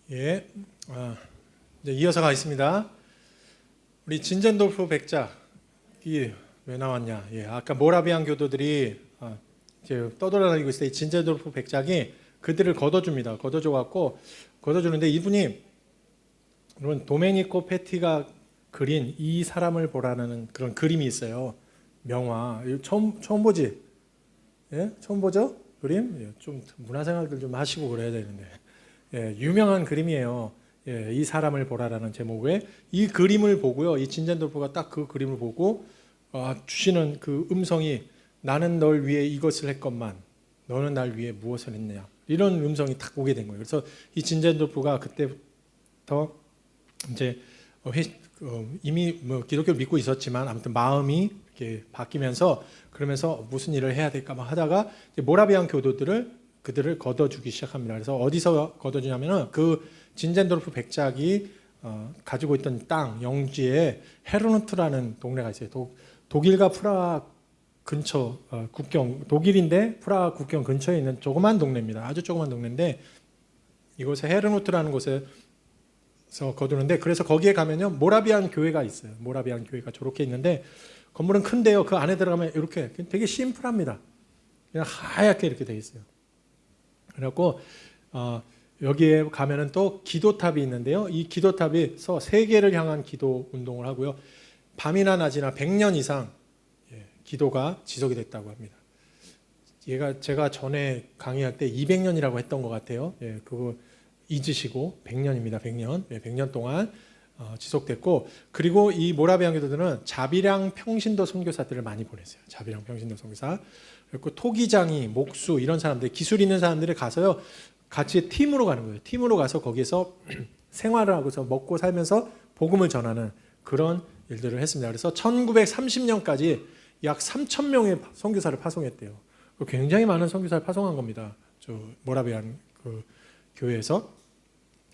예, 이제 이어서 가겠습니다. 우리 진젠도르프 백작이 왜 나왔냐? 예, 아까 모라비안 교도들이 이제 떠돌아다니고 있을 때 진젠도르프 백작이 그들을 걷어줍니다. 걷어주는데 이분이 물론 도메니코 페티가 그린 이 사람을 보라는 그런 그림이 있어요. 명화. 처음 보지? 예, 처음 보죠? 그림? 예, 좀 문화생활들 좀 하시고 그래야 되는데. 예, 유명한 그림이에요. 예, 이 사람을 보라라는 제목의 이 그림을 보고요. 이 진젠도르프가 딱 그 그림을 보고 주시는 그 음성이 나는 널 위해 이것을 했건만 너는 날 위해 무엇을 했느냐 이런 음성이 딱 오게 된 거예요. 그래서 이 진젠도르프가 그때부터 이제 이미 뭐 기독교를 믿고 있었지만 아무튼 마음이 이렇게 바뀌면서 그러면서 무슨 일을 해야 될까 막 하다가 모라비안 그들을 걷어주기 시작합니다. 그래서 어디서 걷어주냐면은 그 진젠도르프 백작이 가지고 있던 땅 영지에 헤르누트라는 동네가 있어요. 독일과 프라하 근처 국경 독일인데 프라하 국경 근처에 있는 조그만 동네입니다. 아주 조그만 동네인데 이곳에 헤르누트라는 곳에서 거두는데 그래서 거기에 가면요 모라비안 교회가 있어요. 모라비안 교회가 저렇게 있는데 건물은 큰데요. 그 안에 들어가면 이렇게 되게 심플합니다. 그냥 하얗게 이렇게 돼 있어요. 그래갖고 여기에 가면은 또 기도탑이 있는데요. 이 기도탑에서 세계를 향한 기도 운동을 하고요. 밤이나 낮이나 100년 이상 기도가 지속이 됐다고 합니다. 제가 전에 강의할 때 200년이라고 했던 것 같아요. 예, 그거 잊으시고 100년입니다. 100년. 예, 100년 동안 지속됐고 그리고 이 모라비안 교도들은 자비랑 평신도 선교사들을 많이 보냈어요. 자비랑 평신도 선교사. 그리고 토기장이, 목수 이런 사람들, 기술 있는 사람들이 가서요. 같이 팀으로 가는 거예요. 팀으로 가서 거기서 생활을 하고서 먹고 살면서 복음을 전하는 그런 일들을 했습니다. 그래서 1930년까지 약 3,000명의 선교사를 파송했대요. 굉장히 많은 선교사를 파송한 겁니다. 저 모라비안 그 교회에서.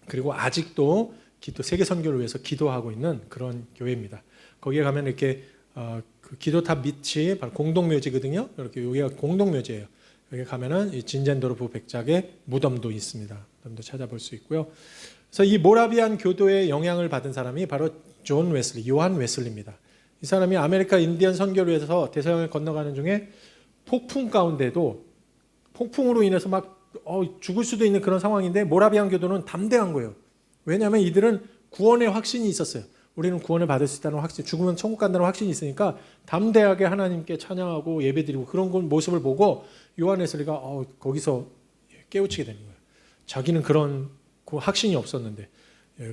그리고 아직도 세계 선교를 위해서 기도하고 있는 그런 교회입니다. 거기에 가면 이렇게 그 기도탑 밑이 바로 공동묘지거든요. 이렇게 여기가 공동묘지예요. 여기 가면은 이 진젠도르프 백작의 무덤도 있습니다. 무덤도 찾아볼 수 있고요. 그래서 이 모라비안 교도의 영향을 받은 사람이 바로 요한 웨슬리입니다. 이 사람이 아메리카 인디언 선교를 위해서 대서양을 건너가는 중에 폭풍 가운데도 폭풍으로 인해서 막 죽을 수도 있는 그런 상황인데 모라비안 교도는 담대한 거예요. 왜냐하면 이들은 구원의 확신이 있었어요. 우리는 구원을 받을 수 있다는 확신, 죽으면 천국 간다는 확신이 있으니까 담대하게 하나님께 찬양하고 예배드리고 그런 모습을 보고 요한 웨슬리가 거기서 깨우치게 되는 거예요. 자기는 그런 확신이 없었는데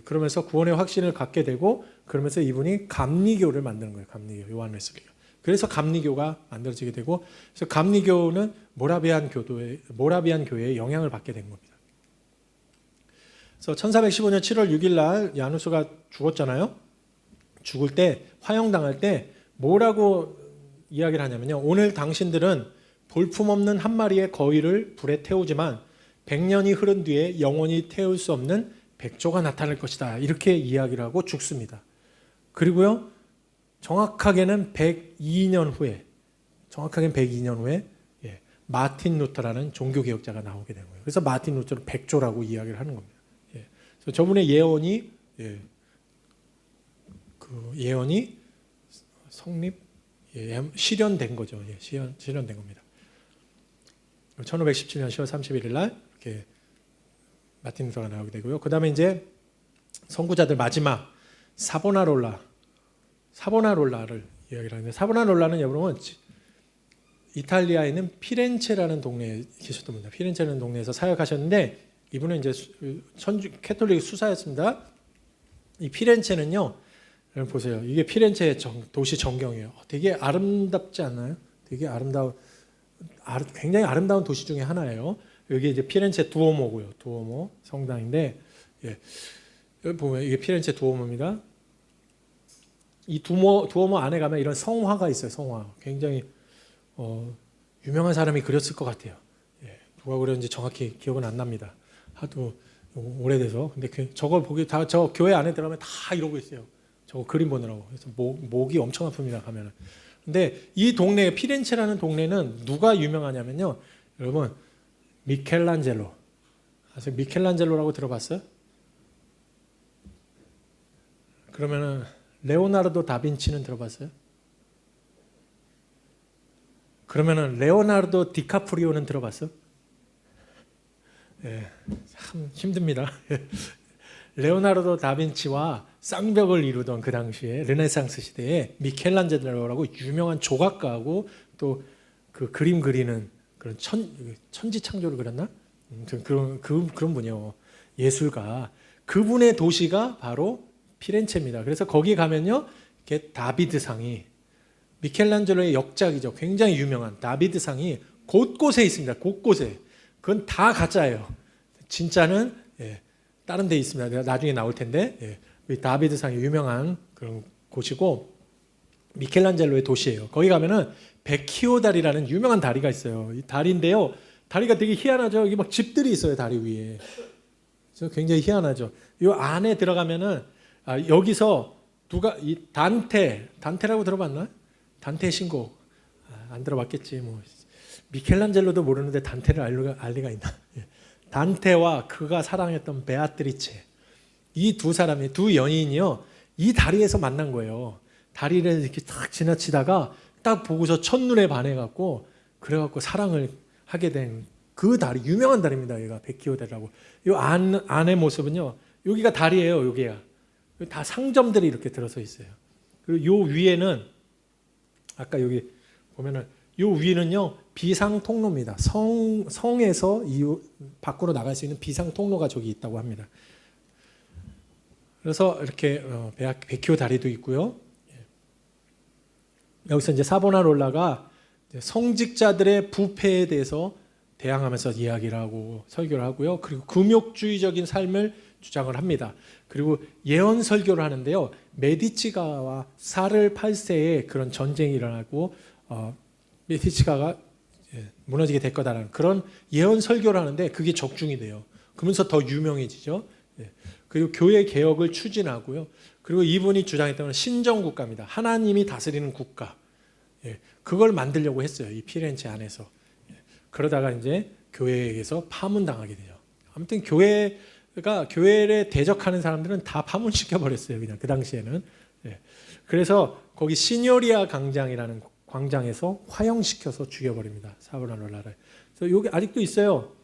그러면서 구원의 확신을 갖게 되고 그러면서 이분이 감리교를 만드는 거예요. 감리교, 요한 웨슬리가. 그래서 감리교가 만들어지게 되고 그래서 감리교는 모라비안 교회의 영향을 받게 된 겁니다. 그래서 1415년 7월 6일 날 야누스가 죽었잖아요. 죽을 때 화형당할 때 뭐라고 이야기를 하냐면요. 오늘 당신들은 볼품없는 한 마리의 거위를 불에 태우지만 100년이 흐른 뒤에 영원히 태울 수 없는 백조가 나타날 것이다. 이렇게 이야기를 하고 죽습니다. 그리고요. 정확하게는 102년 후에 마틴 루터라는 종교개혁자가 나오게 된 거예요. 그래서 마틴 루터는 백조라고 이야기를 하는 겁니다. 그래서 저분의 예언이 실현된 거죠. 실현된 겁니다. 1517년 10월 31일 날 이렇게 마틴 루터가 나오게 되고요. 그 다음에 이제 선구자들 마지막 사보나롤라를 이야기를 하는데 사보나롤라는 여러분 이탈리아에 있는 피렌체라는 동네에 계셨던 분입니다. 피렌체라는 동네에서 사역하셨는데 이분은 이제 캐톨릭 수사였습니다. 이 피렌체는요, 여러분 보세요. 이게 피렌체의 도시 전경이에요. 되게 아름답지 않나요? 굉장히 아름다운 도시 중에 하나예요. 여기 이제 피렌체 두오모고요. 두오모 성당인데, 여기 보면 이게 피렌체 두오모입니다. 이 두오모 안에 가면 이런 성화가 있어요. 성화. 굉장히 유명한 사람이 그렸을 것 같아요. 누가 그렸는지 정확히 기억은 안 납니다. 하도 오래돼서. 근데 저걸 보기 저 교회 안에 들어가면 다 이러고 있어요. 저거 그림 보느라고. 그래서 목이 엄청 아픕니다. 가면은. 근데 이 동네 피렌체라는 동네는 누가 유명하냐면요. 여러분 미켈란젤로. 아세요? 미켈란젤로라고 들어봤어요? 그러면은 레오나르도 다빈치는 들어봤어요? 그러면은 레오나르도 디카프리오는 들어봤어? 예, 참 힘듭니다. 레오나르도 다빈치와 쌍벽을 이루던 그 당시에 르네상스 시대에 미켈란젤로라고 유명한 조각가하고 또 그 그림 그리는 그런 천지창조를 그렸나? 그런 분이요. 예술가. 그분의 도시가 바로 피렌체입니다. 그래서 거기 가면요, 이렇게 다비드상이 미켈란젤로의 역작이죠. 굉장히 유명한 다비드상이 곳곳에 있습니다. 곳곳에. 그건 다 가짜예요. 진짜는 다른 데 있습니다. 내가 나중에 나올 텐데 다비드상이 유명한 그런 곳이고 미켈란젤로의 도시예요. 거기 가면은 베키오 다리라는 유명한 다리가 있어요. 이 다리인데요. 다리가 되게 희한하죠. 이게 막 집들이 있어요. 다리 위에. 그래서 굉장히 희한하죠. 이 안에 들어가면은 여기서 누가 이 단테라고 들어봤나? 단테 신곡 안 들어봤겠지. 뭐 미켈란젤로도 모르는데 단테를 알 리가 있나? 단테와 그가 사랑했던 베아트리체, 이 두 사람이 두 연인이요, 이 다리에서 만난 거예요. 다리를 이렇게 딱 지나치다가 딱 보고서 첫눈에 반해갖고 그래갖고 사랑을 하게 된 그 다리, 유명한 다리입니다. 얘가 베키오 다리라고. 이 안의 모습은요, 여기가 다리예요. 여기가 다 상점들이 이렇게 들어서 있어요. 그리고 요 위에는 아까 여기 보면은 요 위는요 비상 통로입니다. 성에서 이 밖으로 나갈 수 있는 비상 통로가 저기 있다고 합니다. 그래서 이렇게 베키오 다리도 있고요. 여기서 이제 사보나롤라가 성직자들의 부패에 대해서 대항하면서 이야기를 하고 설교를 하고요. 그리고 금욕주의적인 삶을 주장을 합니다. 그리고 예언 설교를 하는데요. 메디치가와 사르 8세에 그런 전쟁이 일어나고 메디치가가 무너지게 될 거다라는 그런 예언 설교를 하는데 그게 적중이 돼요. 그러면서 더 유명해지죠. 그리고 교회 개혁을 추진하고요. 그리고 이분이 주장했던 건 신정국가입니다. 하나님이 다스리는 국가. 그걸 만들려고 했어요. 이 피렌체 안에서. 그러다가 이제 교회에게서 파문당하게 돼요. 아무튼 교회에 대적하는 사람들은 다 파문시켜 버렸어요. 그냥 그 당시에는. 그래서 거기 시뇨리아 광장이라는 광장에서 화형시켜서 죽여버립니다. 사보나롤라를. 그래서 여기 아직도 있어요.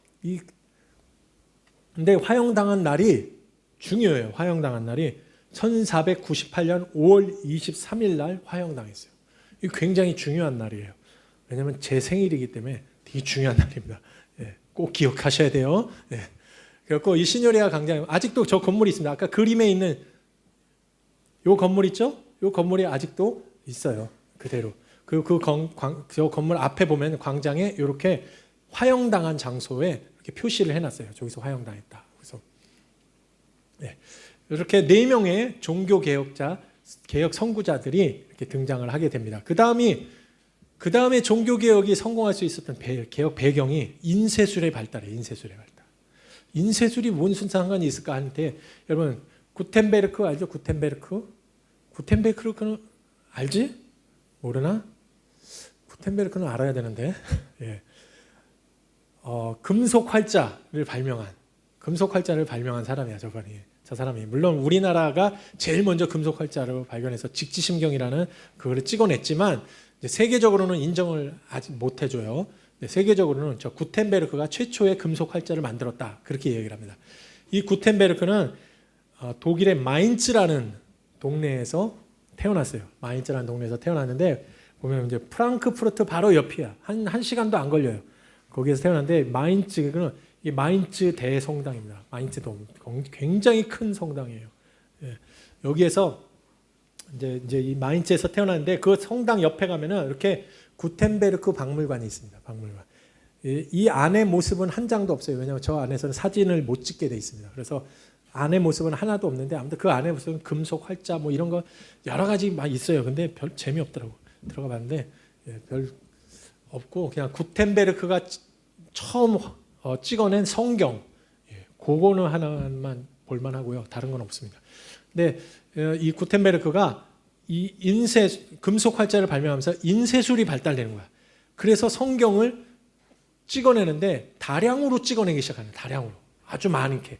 근데 화형당한 날이 중요해요. 화형당한 날이 1498년 5월 23일 날 화형당했어요. 이 굉장히 중요한 날이에요. 왜냐하면 제 생일이기 때문에 되게 중요한 날입니다. 꼭 기억하셔야 돼요. 그래서 이 시뇨리아 광장 아직도 저 건물이 있습니다. 아까 그림에 있는 이 건물 있죠? 이 건물이 아직도 있어요. 그대로. 저 건물 앞에 보면 광장에 이렇게 화형당한 장소에 이렇게 표시를 해놨어요. 저기서 화형당했다. 그래서 이렇게 4명의 종교 개혁자, 개혁 선구자들이 이렇게 등장을 하게 됩니다. 그 다음에 종교 개혁이 성공할 수 있었던 개혁 배경이 인쇄술의 발달이에요. 인쇄술의 발달. 인쇄술이 무슨 상관이 있을까 하는데 여러분 구텐베르크 알죠? 구텐베르크는 알지? 모르나? 구텐베르크는 알아야 되는데. 금속 활자를 발명한 사람이야, 저 사람이. 물론 우리나라가 제일 먼저 금속 활자를 발견해서 직지심경이라는 그거를 찍어냈지만 이제 세계적으로는 인정을 아직 못 해줘요. 세계적으로는 저 구텐베르크가 최초의 금속 활자를 만들었다. 그렇게 얘기를 합니다. 이 구텐베르크는 독일의 마인츠라는 동네에서 태어났어요. 마인츠라는 동네에서 태어났는데 보면 이제 프랑크푸르트 바로 옆이야. 한 시간도 안 걸려요. 거기에서 태어났는데 마인츠는 이 마인츠 대성당입니다. 마인츠 돔 굉장히 큰 성당이에요. 여기에서 이제 이 마인츠에서 태어났는데 그 성당 옆에 가면은 이렇게 구텐베르크 박물관이 있습니다. 박물관. 이 안의 모습은 한 장도 없어요. 왜냐하면 저 안에서는 사진을 못 찍게 돼 있습니다. 그래서 안의 모습은 하나도 없는데 아무튼 그 안의 모습은 금속 활자 뭐 이런 거 여러 가지 막 있어요. 근데 별 재미없더라고. 들어가 봤는데 별 없고 그냥 구텐베르크가 처음 찍어낸 성경 그거는 하나만 볼만하고요. 다른 건 없습니다. 근데 이 구텐베르크가 이 금속 활자를 발명하면서 인쇄술이 발달되는 거야. 그래서 성경을 찍어내는데 다량으로 찍어내기 시작하는 거예요. 다량으로. 아주 많게.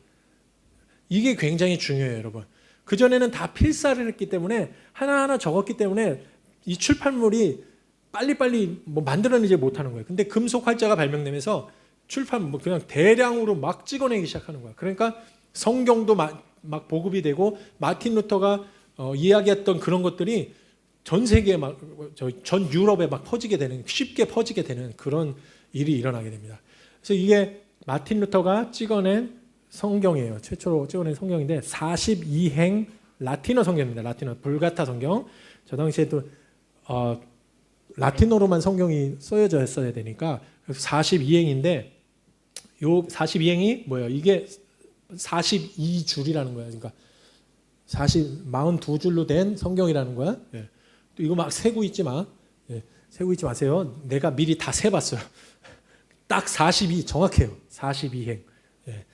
이게 굉장히 중요해요, 여러분. 그전에는 다 필사를 했기 때문에 하나하나 적었기 때문에 이 출판물이 빨리빨리 뭐 만들어내지 못하는 거예요. 근데 금속 활자가 발명되면서 출판 뭐 그냥 대량으로 막 찍어내기 시작하는 거야. 그러니까 성경도 막 보급이 되고 마틴 루터가 이야기했던 그런 것들이 전 세계에 전 유럽에 막 퍼지게 되는, 쉽게 퍼지게 되는 그런 일이 일어나게 됩니다. 그래서 이게 마틴 루터가 찍어낸 성경이에요. 최초로 찍어낸 성경인데 42행 라틴어 성경입니다. 라틴어 불가타 성경. 저 당시에도 라틴어로만 성경이 써여져 있어야 되니까 42행인데 요 42행이 뭐예요? 이게 42줄이라는 거야. 그러니까 42줄로 된 성경이라는 거야. 예. 또 이거 막 세고 있지 마. 예. 세고 있지 마세요. 내가 미리 다 세봤어요. 딱 42 정확해요. 42행. 예.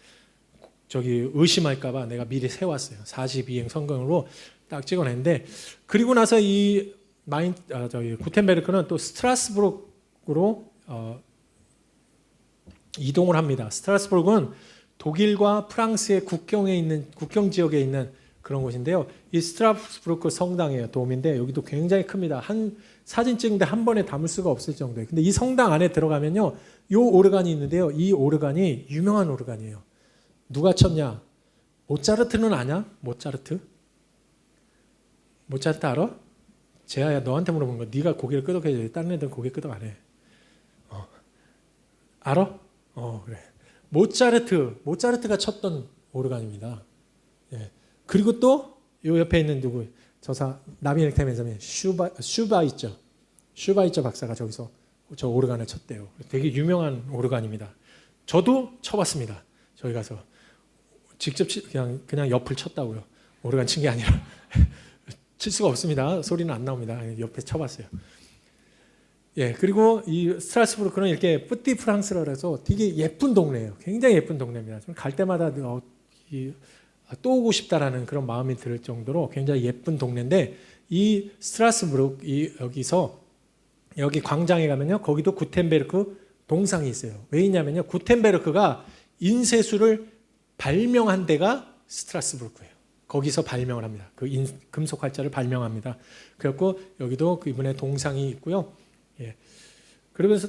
저기 의심할까봐 내가 미리 세왔어요. 42행 성경으로 딱 찍어냈는데 그리고 나서 이 구텐베르크는 또 스트라스부르크로 이동을 합니다. 스트라스부르크는 독일과 프랑스의 국경 지역에 있는 그런 곳인데요. 이 스트라스부르크 성당이에요. 돔인데 여기도 굉장히 큽니다. 한 사진 찍는데 한 번에 담을 수가 없을 정도예요. 근데 이 성당 안에 들어가면요, 요 오르간이 있는데요. 이 오르간이 유명한 오르간이에요. 누가 쳤냐? 모차르트는 아냐? 모차르트 알아? 재하야, 너한테 물어본 거. 네가 고개를 끄덕해야지. 다른 애들은 고개 끄덕 안 해. 알아? 그래. 모차르트가 쳤던 오르간입니다. 예. 그리고 또 요 옆에 있는 누구? 저사 나비넥타이 맨사면 슈바이처 박사가 저기서 저 오르간을 쳤대요. 되게 유명한 오르간입니다. 저도 쳐봤습니다. 저기 가서 직접 그냥 옆을 쳤다고요. 오르간 친 게 아니라 칠 수가 없습니다. 소리는 안 나옵니다. 옆에 쳐봤어요. 예, 그리고 이 스트라스부르크는 이렇게 뿌띠 프랑스라 해서 되게 예쁜 동네예요. 굉장히 예쁜 동네입니다. 좀 갈 때마다 또 오고 싶다라는 그런 마음이 들 정도로 굉장히 예쁜 동네인데 이 스트라스부르크 여기서 여기 광장에 가면요, 거기도 구텐베르크 동상이 있어요. 왜 있냐면요, 구텐베르크가 인쇄술을 발명한 데가 스트라스부르크예요. 거기서 발명을 합니다. 그 금속 활자를 발명합니다. 그래갖고 여기도 그분의 동상이 있고요. 예. 그러면서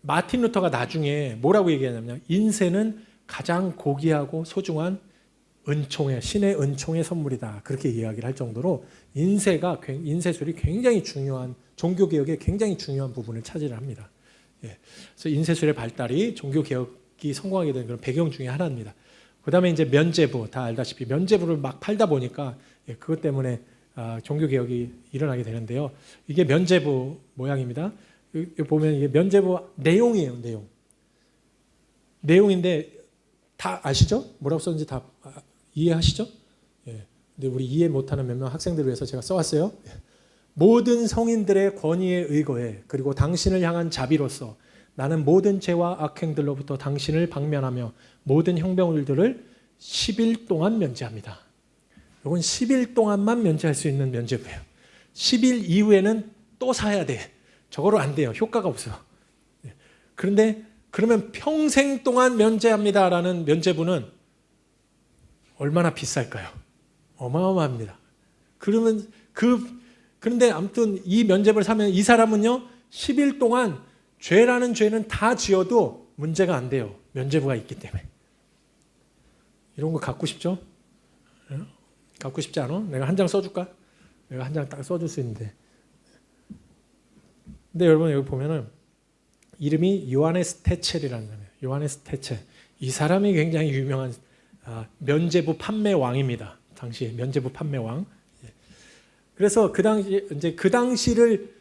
마틴 루터가 나중에 뭐라고 얘기하냐면 인쇄는 가장 고귀하고 소중한 신의 은총의 선물이다. 그렇게 이야기를 할 정도로 인쇄술이 굉장히 중요한, 종교개혁에 굉장히 중요한 부분을 차지를 합니다. 예. 그래서 인쇄술의 발달이 종교개혁이 성공하게 된 그런 배경 중에 하나입니다. 그 다음에 이제 면죄부, 다 알다시피 면죄부를 막 팔다 보니까 그것 때문에 종교개혁이 일어나게 되는데요. 이게 면죄부 모양입니다. 여기 보면 이게 면죄부 내용이에요. 내용인데 다 아시죠? 뭐라고 썼는지 다 이해하시죠? 예. 근데 우리 이해 못하는 몇 명 학생들을 위해서 제가 써왔어요. 모든 성인들의 권위에 의거해 그리고 당신을 향한 자비로서 나는 모든 죄와 악행들로부터 당신을 방면하며 모든 형벌들을 10일 동안 면제합니다. 이건 10일 동안만 면제할 수 있는 면제부예요. 10일 이후에는 또 사야 돼. 저거로 안 돼요. 효과가 없어. 그런데 그러면 평생 동안 면제합니다라는 면제부는 얼마나 비쌀까요? 어마어마합니다. 그런데 아무튼 이 면제부를 사면 이 사람은요, 10일 동안 죄라는 죄는 다 지어도 문제가 안 돼요. 면제부가 있기 때문에. 이런 거 갖고 싶죠? 갖고 싶지 않아? 내가 한 장 써줄까? 내가 한 장 딱 써줄 수 있는데. 근데 여러분 여기 보면은 이름이 요하네스 테첼이라는 사람이에요. 요하네스 테첼. 이 사람이 굉장히 유명한 면제부 판매 왕입니다. 당시 면제부 판매 왕. 그래서 그 당시를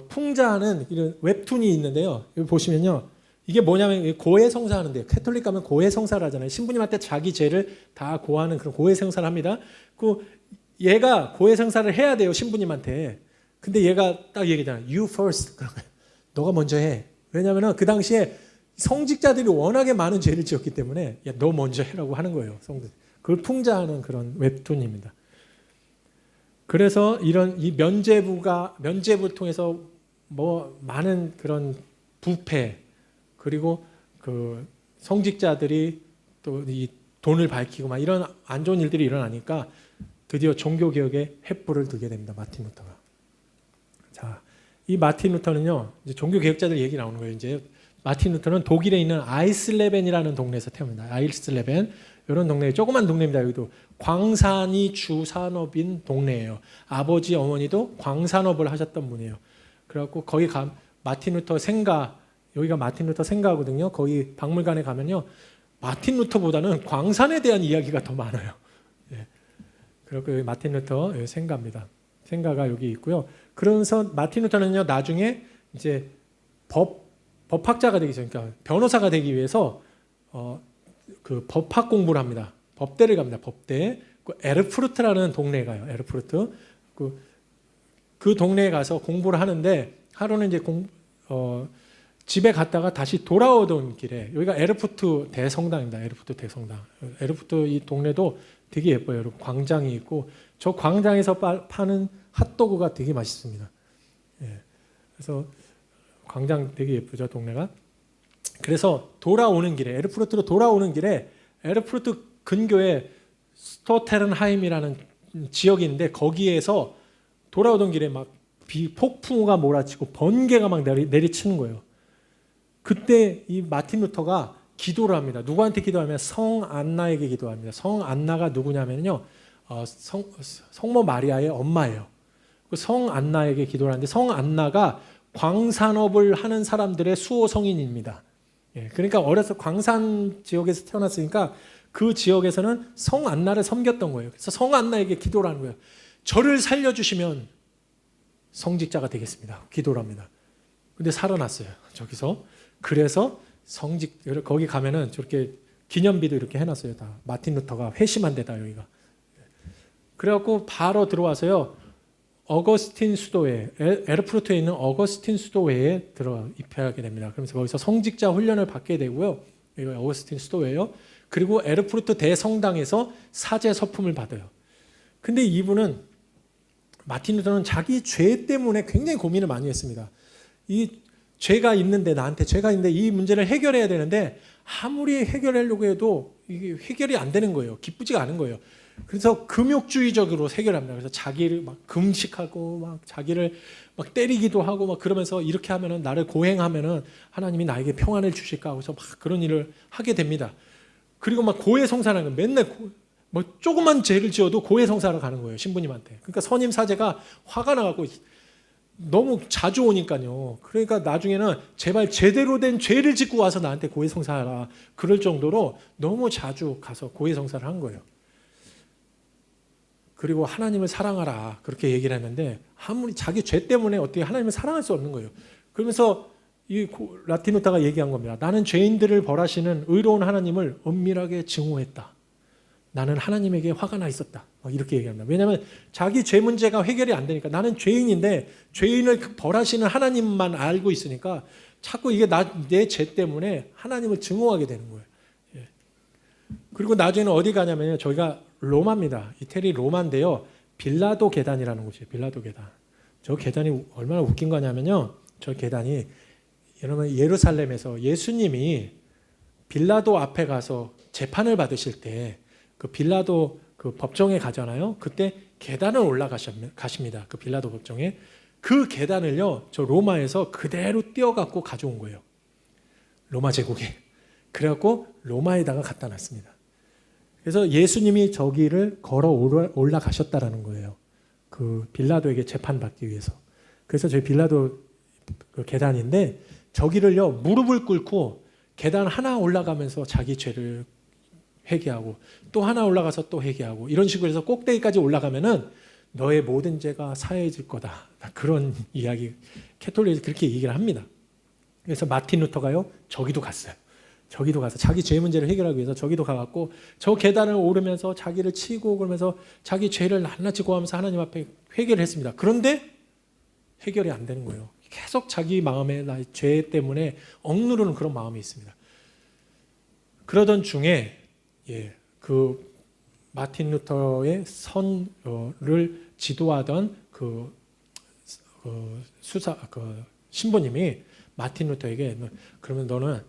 풍자하는 이런 웹툰이 있는데요. 여기 보시면요, 이게 뭐냐면 고해성사하는데요. 캐톨릭 가면 고해성사를 하잖아요. 신부님한테 자기 죄를 다 고하는 그런 고해성사를 합니다. 그 얘가 고해성사를 해야 돼요, 신부님한테. 근데 얘가 딱 얘기잖아요. You first. 너가 먼저 해. 왜냐하면 그 당시에 성직자들이 워낙에 많은 죄를 지었기 때문에 야, 너 먼저 해라고 하는 거예요. 성들. 그걸 풍자하는 그런 웹툰입니다. 그래서 이 면제부를 통해서 뭐 많은 그런 부패, 그리고 그 성직자들이 또 이 돈을 밝히고 막 이런 안 좋은 일들이 일어나니까 드디어 종교개혁에 횃불을 들게 됩니다. 마틴 루터가. 자, 이 마틴 루터는요, 이제 종교개혁자들 얘기 나오는 거예요. 이제 마틴 루터는 독일에 있는 아이슬레벤이라는 동네에서 태어납니다. 아이슬레벤, 이런 동네, 조그만 동네입니다. 여기도 광산이 주산업인 동네예요. 아버지 어머니도 광산업을 하셨던 분이에요. 그래갖고 거기 마틴 루터 생가, 여기가 마틴 루터 생가거든요. 거기 박물관에 가면요, 마틴 루터보다는 광산에 대한 이야기가 더 많아요. 예. 그리고 여기 마틴 루터 여기 생가입니다. 생가가 여기 있고요. 그러면서 마틴 루터는요, 나중에 이제 법학자가 되기 전, 그러니까 변호사가 되기 위해서 그 법학 공부를 합니다. 법대를 갑니다. 법대. 그 에르푸르트라는 동네에 가요. 에르푸르트. 그 동네에 가서 공부를 하는데 하루는 이제 집에 갔다가 다시 돌아오던 길에, 여기가 에르푸트 대성당입니다. 에르푸트 대성당. 에르푸트 이 동네도 되게 예뻐요. 여러분, 광장이 있고 저 광장에서 파는 핫도그가 되게 맛있습니다. 예. 그래서 광장 되게 예쁘죠, 동네가. 그래서 돌아오는 길에, 에르푸르트로 돌아오는 길에 에르푸르트 근교에 스토테른하임이라는 지역이 있는데 거기에서 돌아오던 길에 막 폭풍우가 몰아치고 번개가 막 내리치는 거예요. 그때 이 마틴 루터가 기도를 합니다. 누구한테 기도하면 성 안나에게 기도합니다. 성 안나가 누구냐면요, 성모 마리아의 엄마예요. 성 안나에게 기도를 하는데 성 안나가 광산업을 하는 사람들의 수호 성인입니다. 예, 그러니까 어려서 광산 지역에서 태어났으니까 그 지역에서는 성 안나를 섬겼던 거예요. 그래서 성 안나에게 기도를 하는 거예요. 저를 살려주시면 성직자가 되겠습니다. 기도를 합니다. 근데 살아났어요. 저기서. 그래서 거기 가면은 저렇게 기념비도 이렇게 해놨어요. 다 마틴 루터가 회심한 데다 여기가. 그래갖고 바로 들어와서요, 어거스틴 수도회, 에르푸르트에 있는 어거스틴 수도회에 입회하게 됩니다. 그러면서 거기서 성직자 훈련을 받게 되고요. 이거 어거스틴 수도회요. 그리고 에르푸르트 대성당에서 사제 서품을 받아요. 근데 이분은, 마틴 루터는 자기 죄 때문에 굉장히 고민을 많이 했습니다. 이 죄가 있는데, 나한테 죄가 있는데 이 문제를 해결해야 되는데 아무리 해결하려고 해도 이게 해결이 안 되는 거예요. 기쁘지가 않은 거예요. 그래서 금욕주의적으로 해결합니다. 그래서 자기를 막 금식하고 막 자기를 막 때리기도 하고 막 그러면서 이렇게 하면은, 나를 고행하면은 하나님이 나에게 평안을 주실까 하고서 막 그런 일을 하게 됩니다. 그리고 막 고해성사라는 거, 맨날 뭐 조그만 죄를 지어도 고해성사를 가는 거예요, 신부님한테. 그러니까 선임 사제가 화가 나갖고 너무 자주 오니까요. 그러니까 나중에는 제발 제대로 된 죄를 짓고 와서 나한테 고해성사하라, 그럴 정도로 너무 자주 가서 고해성사를 한 거예요. 그리고 하나님을 사랑하라, 그렇게 얘기를 했는데 아무리 자기 죄 때문에 어떻게 하나님을 사랑할 수 없는 거예요. 그러면서 이 마틴 루터가 얘기한 겁니다. 나는 죄인들을 벌하시는 의로운 하나님을 은밀하게 증오했다. 나는 하나님에게 화가 나 있었다. 이렇게 얘기합니다. 왜냐하면 자기 죄 문제가 해결이 안 되니까, 나는 죄인인데 죄인을 벌하시는 하나님만 알고 있으니까 자꾸 이게 내 죄 때문에 하나님을 증오하게 되는 거예요. 예. 그리고 나중에는 어디 가냐면요, 저희가 로마입니다. 이태리 로마인데요, 빌라도 계단이라는 곳이에요. 빌라도 계단. 저 계단이 얼마나 웃긴 거냐면요, 저 계단이, 여러분, 예루살렘에서 예수님이 빌라도 앞에 가서 재판을 받으실 때 그 빌라도 그 법정에 가잖아요. 그때 계단을 올라가십니다. 그 빌라도 법정에. 그 계단을요, 저 로마에서 그대로 띄어갖고 가져온 거예요. 로마 제국에. 그래갖고 로마에다가 갖다 놨습니다. 그래서 예수님이 저기를 걸어 올라가셨다라는 거예요. 그 빌라도에게 재판받기 위해서. 그래서 저희 빌라도 그 계단인데 저기를요, 무릎을 꿇고 계단 하나 올라가면서 자기 죄를 회개하고 또 하나 올라가서 또 회개하고, 이런 식으로 해서 꼭대기까지 올라가면은 너의 모든 죄가 사해질 거다. 그런 이야기, 캐톨릭에서 그렇게 얘기를 합니다. 그래서 마틴 루터가요, 저기도 갔어요. 저기도 가서 자기 죄 문제를 해결하기 위해서 저기도 가갖고 저 계단을 오르면서 자기를 치고 그러면서 자기 죄를 낱낱이 고하면서 하나님 앞에 회개를 했습니다. 그런데 해결이 안 되는 거예요. 계속 자기 마음에 나의 죄 때문에 억누르는 그런 마음이 있습니다. 그러던 중에 그 마틴 루터의 선을 지도하던 그 신부님이 마틴 루터에게, 그러면 너는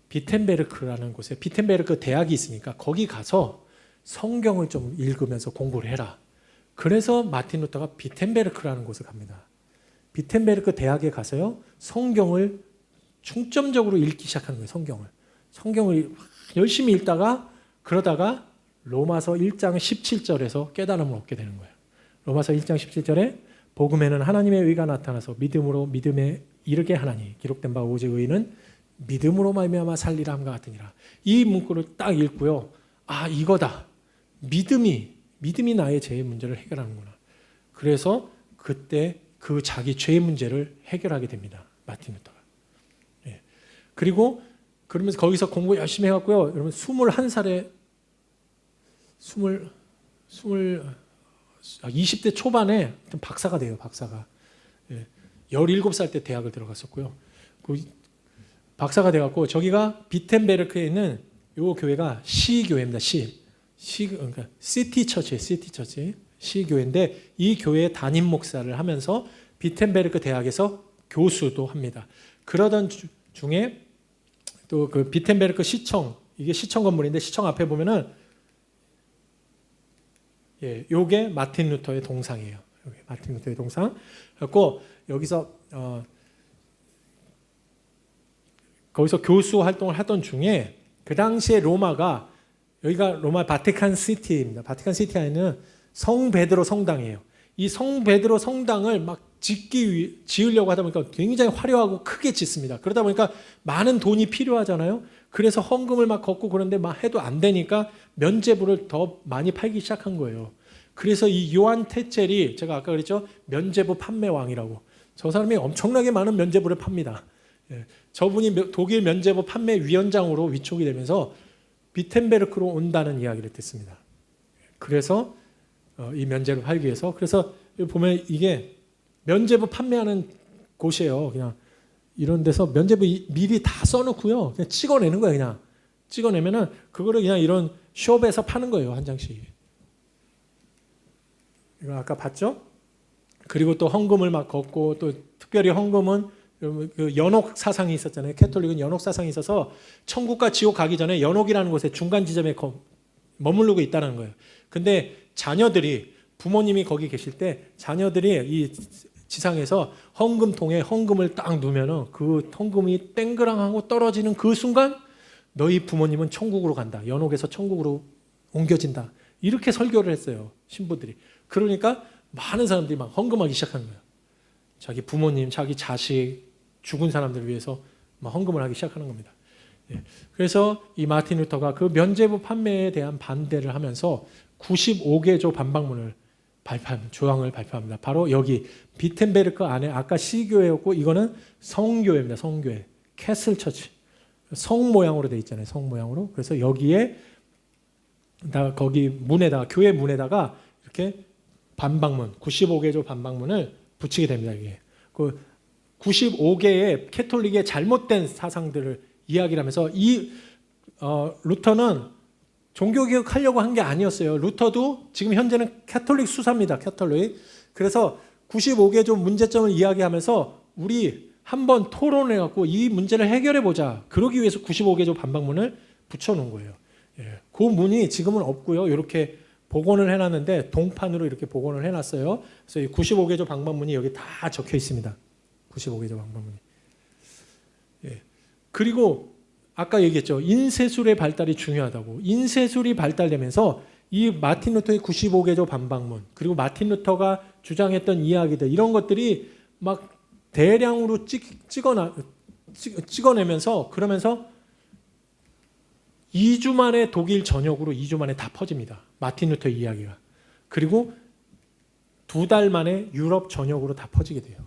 비텐베르크라는 곳에, 비텐베르크 대학이 있으니까 거기 가서 성경을 좀 읽으면서 공부를 해라. 그래서 마틴 루터가 비텐베르크라는 곳을 갑니다. 비텐베르크 대학에 가서요, 성경을 중점적으로 읽기 시작하는 거예요. 성경을 열심히 읽다가 그러다가 로마서 1장 17절에서 깨달음을 얻게 되는 거예요. 로마서 1장 17절에 복음에는 하나님의 의가 나타나서 믿음으로 믿음에 이르게 하나니 기록된 바 오직 의인은 믿음으로 말미암아 살리라 함과 같으니라. 이 문구를 딱 읽고요. 아, 이거다. 믿음이 나의 죄의 문제를 해결하는구나. 그래서 그때 그 자기 죄의 문제를 해결하게 됩니다. 마틴 루터가. 예. 그리고 그러면서 거기서 공부 열심히 해갖고요. 여러분 21살에 20대 초반에 박사가 돼요. 박사가. 예. 17살 때 대학을 들어갔었고요. 그 박사가 돼갖고 저기가 비텐베르크에 있는 요 교회가 시교회입니다. 그러니까 시티 처치예요. 시티 처치. 시교회인데 이 교회의 담임 목사를 하면서 비텐베르크 대학에서 교수도 합니다. 그러던 중에 또 그 비텐베르크 시청, 이게 시청 건물인데 시청 앞에 보면은 예, 요게 마틴 루터의 동상이에요. 여기 마틴 루터의 동상. 그래서 여기서 거기서 교수 활동을 하던 중에 그 당시에 로마가 여기가 로마 바티칸 시티입니다. 바티칸 시티 안에는 성 베드로 성당이에요. 이 성 베드로 성당을 막 지으려고 하다 보니까 굉장히 화려하고 크게 짓습니다. 그러다 보니까 많은 돈이 필요하잖아요. 그래서 헌금을 막 걷고 그런데 막 해도 안 되니까 면죄부를 더 많이 팔기 시작한 거예요. 그래서 이 요한 테첼이 제가 아까 그랬죠. 면죄부 판매왕이라고. 저 사람이 엄청나게 많은 면죄부를 팝니다. 예. 저분이 독일 면죄부 판매 위원장으로 위촉이 되면서 비텐베르크로 온다는 이야기를 듣습니다. 그래서 이 면죄를 팔기 위해서 그래서 보면 이게 면죄부 판매하는 곳이에요. 그냥 이런 데서 면죄부 미리 다 써놓고요. 그냥 찍어내는 거예요. 그냥 찍어내면은 그거를 그냥 이런 숍에서 파는 거예요. 한 장씩. 이거 아까 봤죠? 그리고 또 헌금을 막 걷고 또 특별히 헌금은 그 연옥 사상이 있었잖아요. 캐톨릭은 연옥 사상이 있어서 천국과 지옥 가기 전에 연옥이라는 곳에 중간 지점에 머무르고 있다는 거예요. 근데 자녀들이 부모님이 거기 계실 때 자녀들이 이 지상에서 헌금통에 헌금을 딱 넣으면은 그 헌금이 땡그랑하고 떨어지는 그 순간 너희 부모님은 천국으로 간다. 연옥에서 천국으로 옮겨진다. 이렇게 설교를 했어요. 신부들이. 그러니까 많은 사람들이 막 헌금하기 시작한 거예요. 자기 부모님, 자기 자식, 죽은 사람들을 위해서 막 헌금을 하기 시작하는 겁니다. 예. 그래서 이 마틴 루터가 그 면죄부 판매에 대한 반대를 하면서 95개조 반박문을 조항을 발표합니다. 바로 여기 비텐베르크 안에 아까 시교회였고 이거는 성교회입니다. 성교회. 캐슬 처치. 성 모양으로 되어 있잖아요. 성 모양으로. 그래서 여기에 거기 문에다가 교회 문에다가 이렇게 반박문 95개조 반박문을 붙이게 됩니다. 이게 그 95개의 캐톨릭의 잘못된 사상들을 이야기를 하면서 이 루터는 종교개혁 하려고 한 게 아니었어요. 루터도 지금 현재는 캐톨릭 수사입니다. 캐톨릭. 그래서 95개조 문제점을 이야기하면서 우리 한번 토론해 갖고 이 문제를 해결해 보자. 그러기 위해서 95개조 반박문을 붙여놓은 거예요. 예. 그 문이 지금은 없고요. 이렇게 복원을 해놨는데 동판으로 이렇게 복원을 해놨어요. 그래서 이 95개조 반박문이 여기 다 적혀 있습니다. 95개조 반박문이. 예. 그리고 아까 얘기했죠. 인쇄술의 발달이 중요하다고. 인쇄술이 발달되면서 이 마틴 루터의 95개조 반박문 그리고 마틴 루터가 주장했던 이야기들 이런 것들이 막 대량으로 찍어내면서 그러면서 2주 만에 독일 전역으로 2주 만에 다 퍼집니다. 마틴 루터 이야기가. 그리고 2달 만에 유럽 전역으로 다 퍼지게 돼요.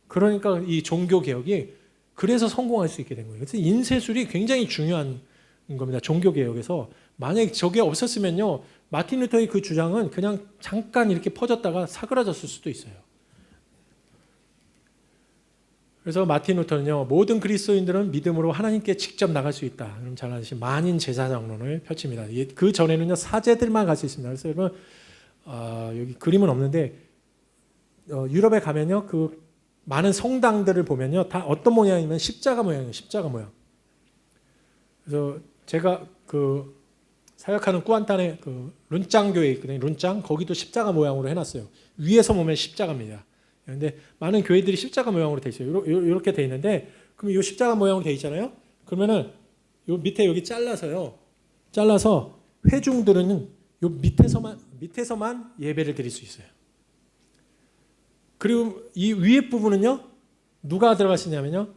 그러니까 이 종교개혁이 그래서 성공할 수 있게 된 거예요. 그래서 인쇄술이 굉장히 중요한 겁니다. 종교개혁에서. 만약에 저게 없었으면요. 마틴 루터의 그 주장은 그냥 잠깐 이렇게 퍼졌다가 사그라졌을 수도 있어요. 그래서 마틴 루터는요. 모든 그리스도인들은 믿음으로 하나님께 직접 나갈 수 있다. 그럼 잘 아시는 만인 제사장론을 펼칩니다. 그 전에는요. 사제들만 갈 수 있습니다. 그래서 여러분 여기 그림은 없는데 유럽에 가면요. 그 많은 성당들을 보면요. 다 어떤 모양이면 십자가 모양이에요. 십자가 모양. 그래서 제가 그 사역하는 꾸안탄에 그 룬짱 교회 있거든요. 룬짱 거기도 십자가 모양으로 해놨어요. 위에서 보면 십자가입니다. 그런데 많은 교회들이 십자가 모양으로 돼 있어요. 이렇게 돼 있는데 그럼 이 십자가 모양으로 돼 있잖아요. 그러면은 요 밑에 여기 잘라서 회중들은 요 밑에서만 예배를 드릴 수 있어요. 그리고 이 위에 부분은요 누가 들어갈 수 있냐면요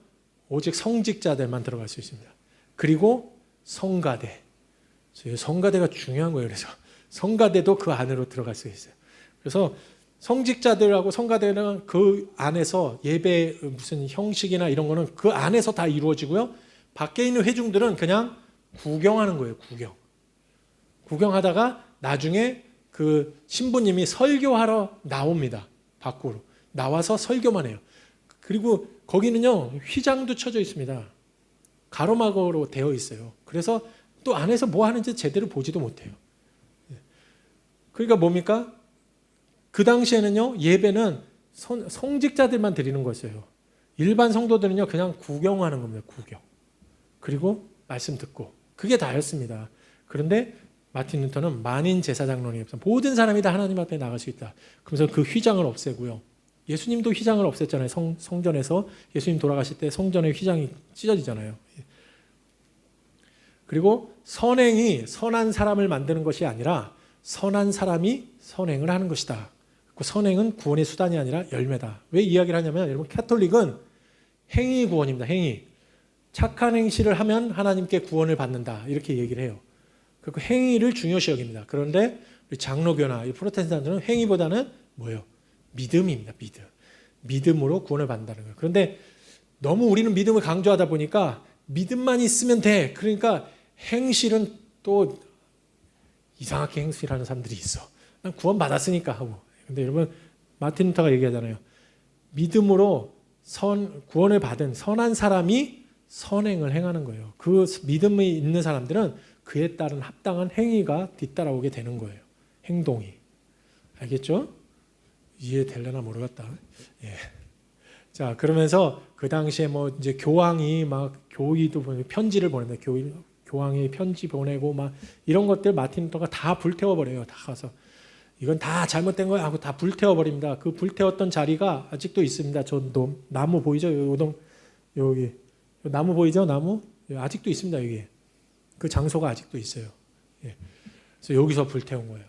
오직 성직자들만 들어갈 수 있습니다. 그리고 성가대. 성가대가 중요한 거예요. 그래서 성가대도 그 안으로 들어갈 수 있어요. 그래서 성직자들하고 성가대는 그 안에서 예배 무슨 형식이나 이런 거는 그 안에서 다 이루어지고요. 밖에 있는 회중들은 그냥 구경하는 거예요. 구경하다가 나중에 그 신부님이 설교하러 나옵니다. 밖으로 나와서 설교만 해요. 그리고 거기는요 휘장도 쳐져 있습니다. 가로막으로 되어 있어요. 그래서 또 안에서 뭐 하는지 제대로 보지도 못해요. 그러니까 뭡니까? 그 당시에는요 예배는 성직자들만 드리는 거였어요. 일반 성도들은요 그냥 구경하는 겁니다. 구경. 그리고 말씀 듣고 그게 다였습니다. 그런데 마틴 루터는 만인 제사장론이 없어 모든 사람이 다 하나님 앞에 나갈 수 있다. 그래서 그 휘장을 없애고요. 예수님도 휘장을 없앴잖아요. 성전에서 예수님 돌아가실 때 성전의 휘장이 찢어지잖아요. 그리고 선행이 선한 사람을 만드는 것이 아니라 선한 사람이 선행을 하는 것이다. 그 선행은 구원의 수단이 아니라 열매다. 왜 이야기를 하냐면 여러분 캐톨릭은 행위 구원입니다. 행위. 착한 행실을 하면 하나님께 구원을 받는다. 이렇게 얘기를 해요. 그 행위를 중요시 여깁니다. 그런데 우리 장로교나 이 프로테스탄트는 행위보다는 뭐예요? 믿음입니다. 믿음으로 구원을 받는다는 거예요. 그런데 너무 우리는 믿음을 강조하다 보니까 믿음만 있으면 돼. 그러니까 행실은 또 이상하게 행실하는 사람들이 있어. 난 구원 받았으니까 하고. 근데 여러분 마틴 루터가 얘기하잖아요. 믿음으로 구원을 받은 선한 사람이 선행을 행하는 거예요. 그 믿음이 있는 사람들은 그에 따른 합당한 행위가 뒤따라오게 되는 거예요. 행동이. 알겠죠? 이해되려나 모르겠다. 예. 자, 그러면서 그 당시에 뭐 이제 교황이 막 교의도 보내고 편지를 보낸다. 교황이 편지 보내고 막 이런 것들 마틴 루터가 다 불태워 버려요. 다 가서 이건 다 잘못된 거야 하고 다 불태워 버립니다. 그 불태웠던 자리가 아직도 있습니다. 저 나무 보이죠? 여기 나무 보이죠? 나무 아직도 있습니다. 여기 그 장소가 아직도 있어요. 예. 그래서 여기서 불태운 거예요.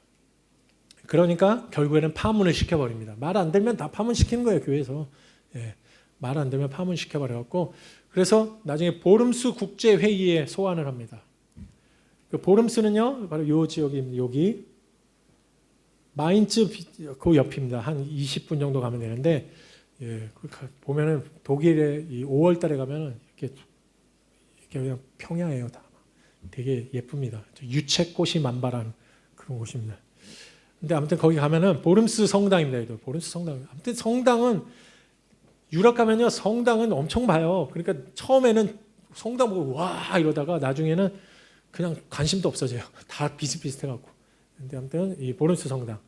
그러니까 결국에는 파문을 시켜버립니다. 말 안 들면 다 파문시키는 거예요. 교회에서. 예. 말 안 들면 파문시켜버려갖고 그래서 나중에 보름스 국제회의에 소환을 합니다. 그 보름스는요. 바로 요 지역입니다. 여기 마인츠 그 옆입니다. 한 20분 정도 가면 되는데 예, 보면은 독일에 5월 달에 가면은 이렇게 그냥 평야예요. 다. 되게 예쁩니다. 유채꽃이 만발한 그런 곳입니다. 근데 아무튼 거기 가면은 보름스 성당입니다. 보름스 성당. 아무튼 성당은 유럽 가면요 성당은 엄청 봐요. 그러니까 처음에는 성당 보고 와 이러다가 나중에는 그냥 관심도 없어져요. 다 비슷비슷해갖고. 근데 아무튼 이 보름스 성당.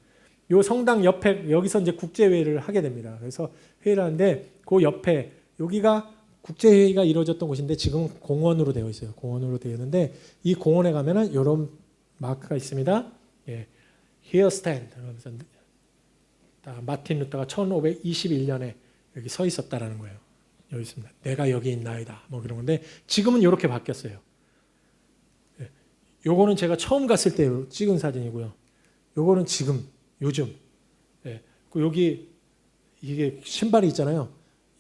요 성당 옆에 여기서 이제 국제회의를 하게 됩니다. 그래서 회의를 하는데 그 옆에 여기가 국제회의가 이루어졌던 곳인데 지금 공원으로 되어 있어요. 공원으로 되어 있는데 이 공원에 가면은 이런 마크가 있습니다. 예. Here stand. 마틴 루터가 1521년에 여기 서 있었다라는 거예요. 여기 있습니다. 내가 여기 있나이다. 뭐 그런 건데 지금은 이렇게 바뀌었어요. 예. 요거는 제가 처음 갔을 때 찍은 사진이고요. 요거는 지금 요즘. 예. 여기 이게 신발이 있잖아요.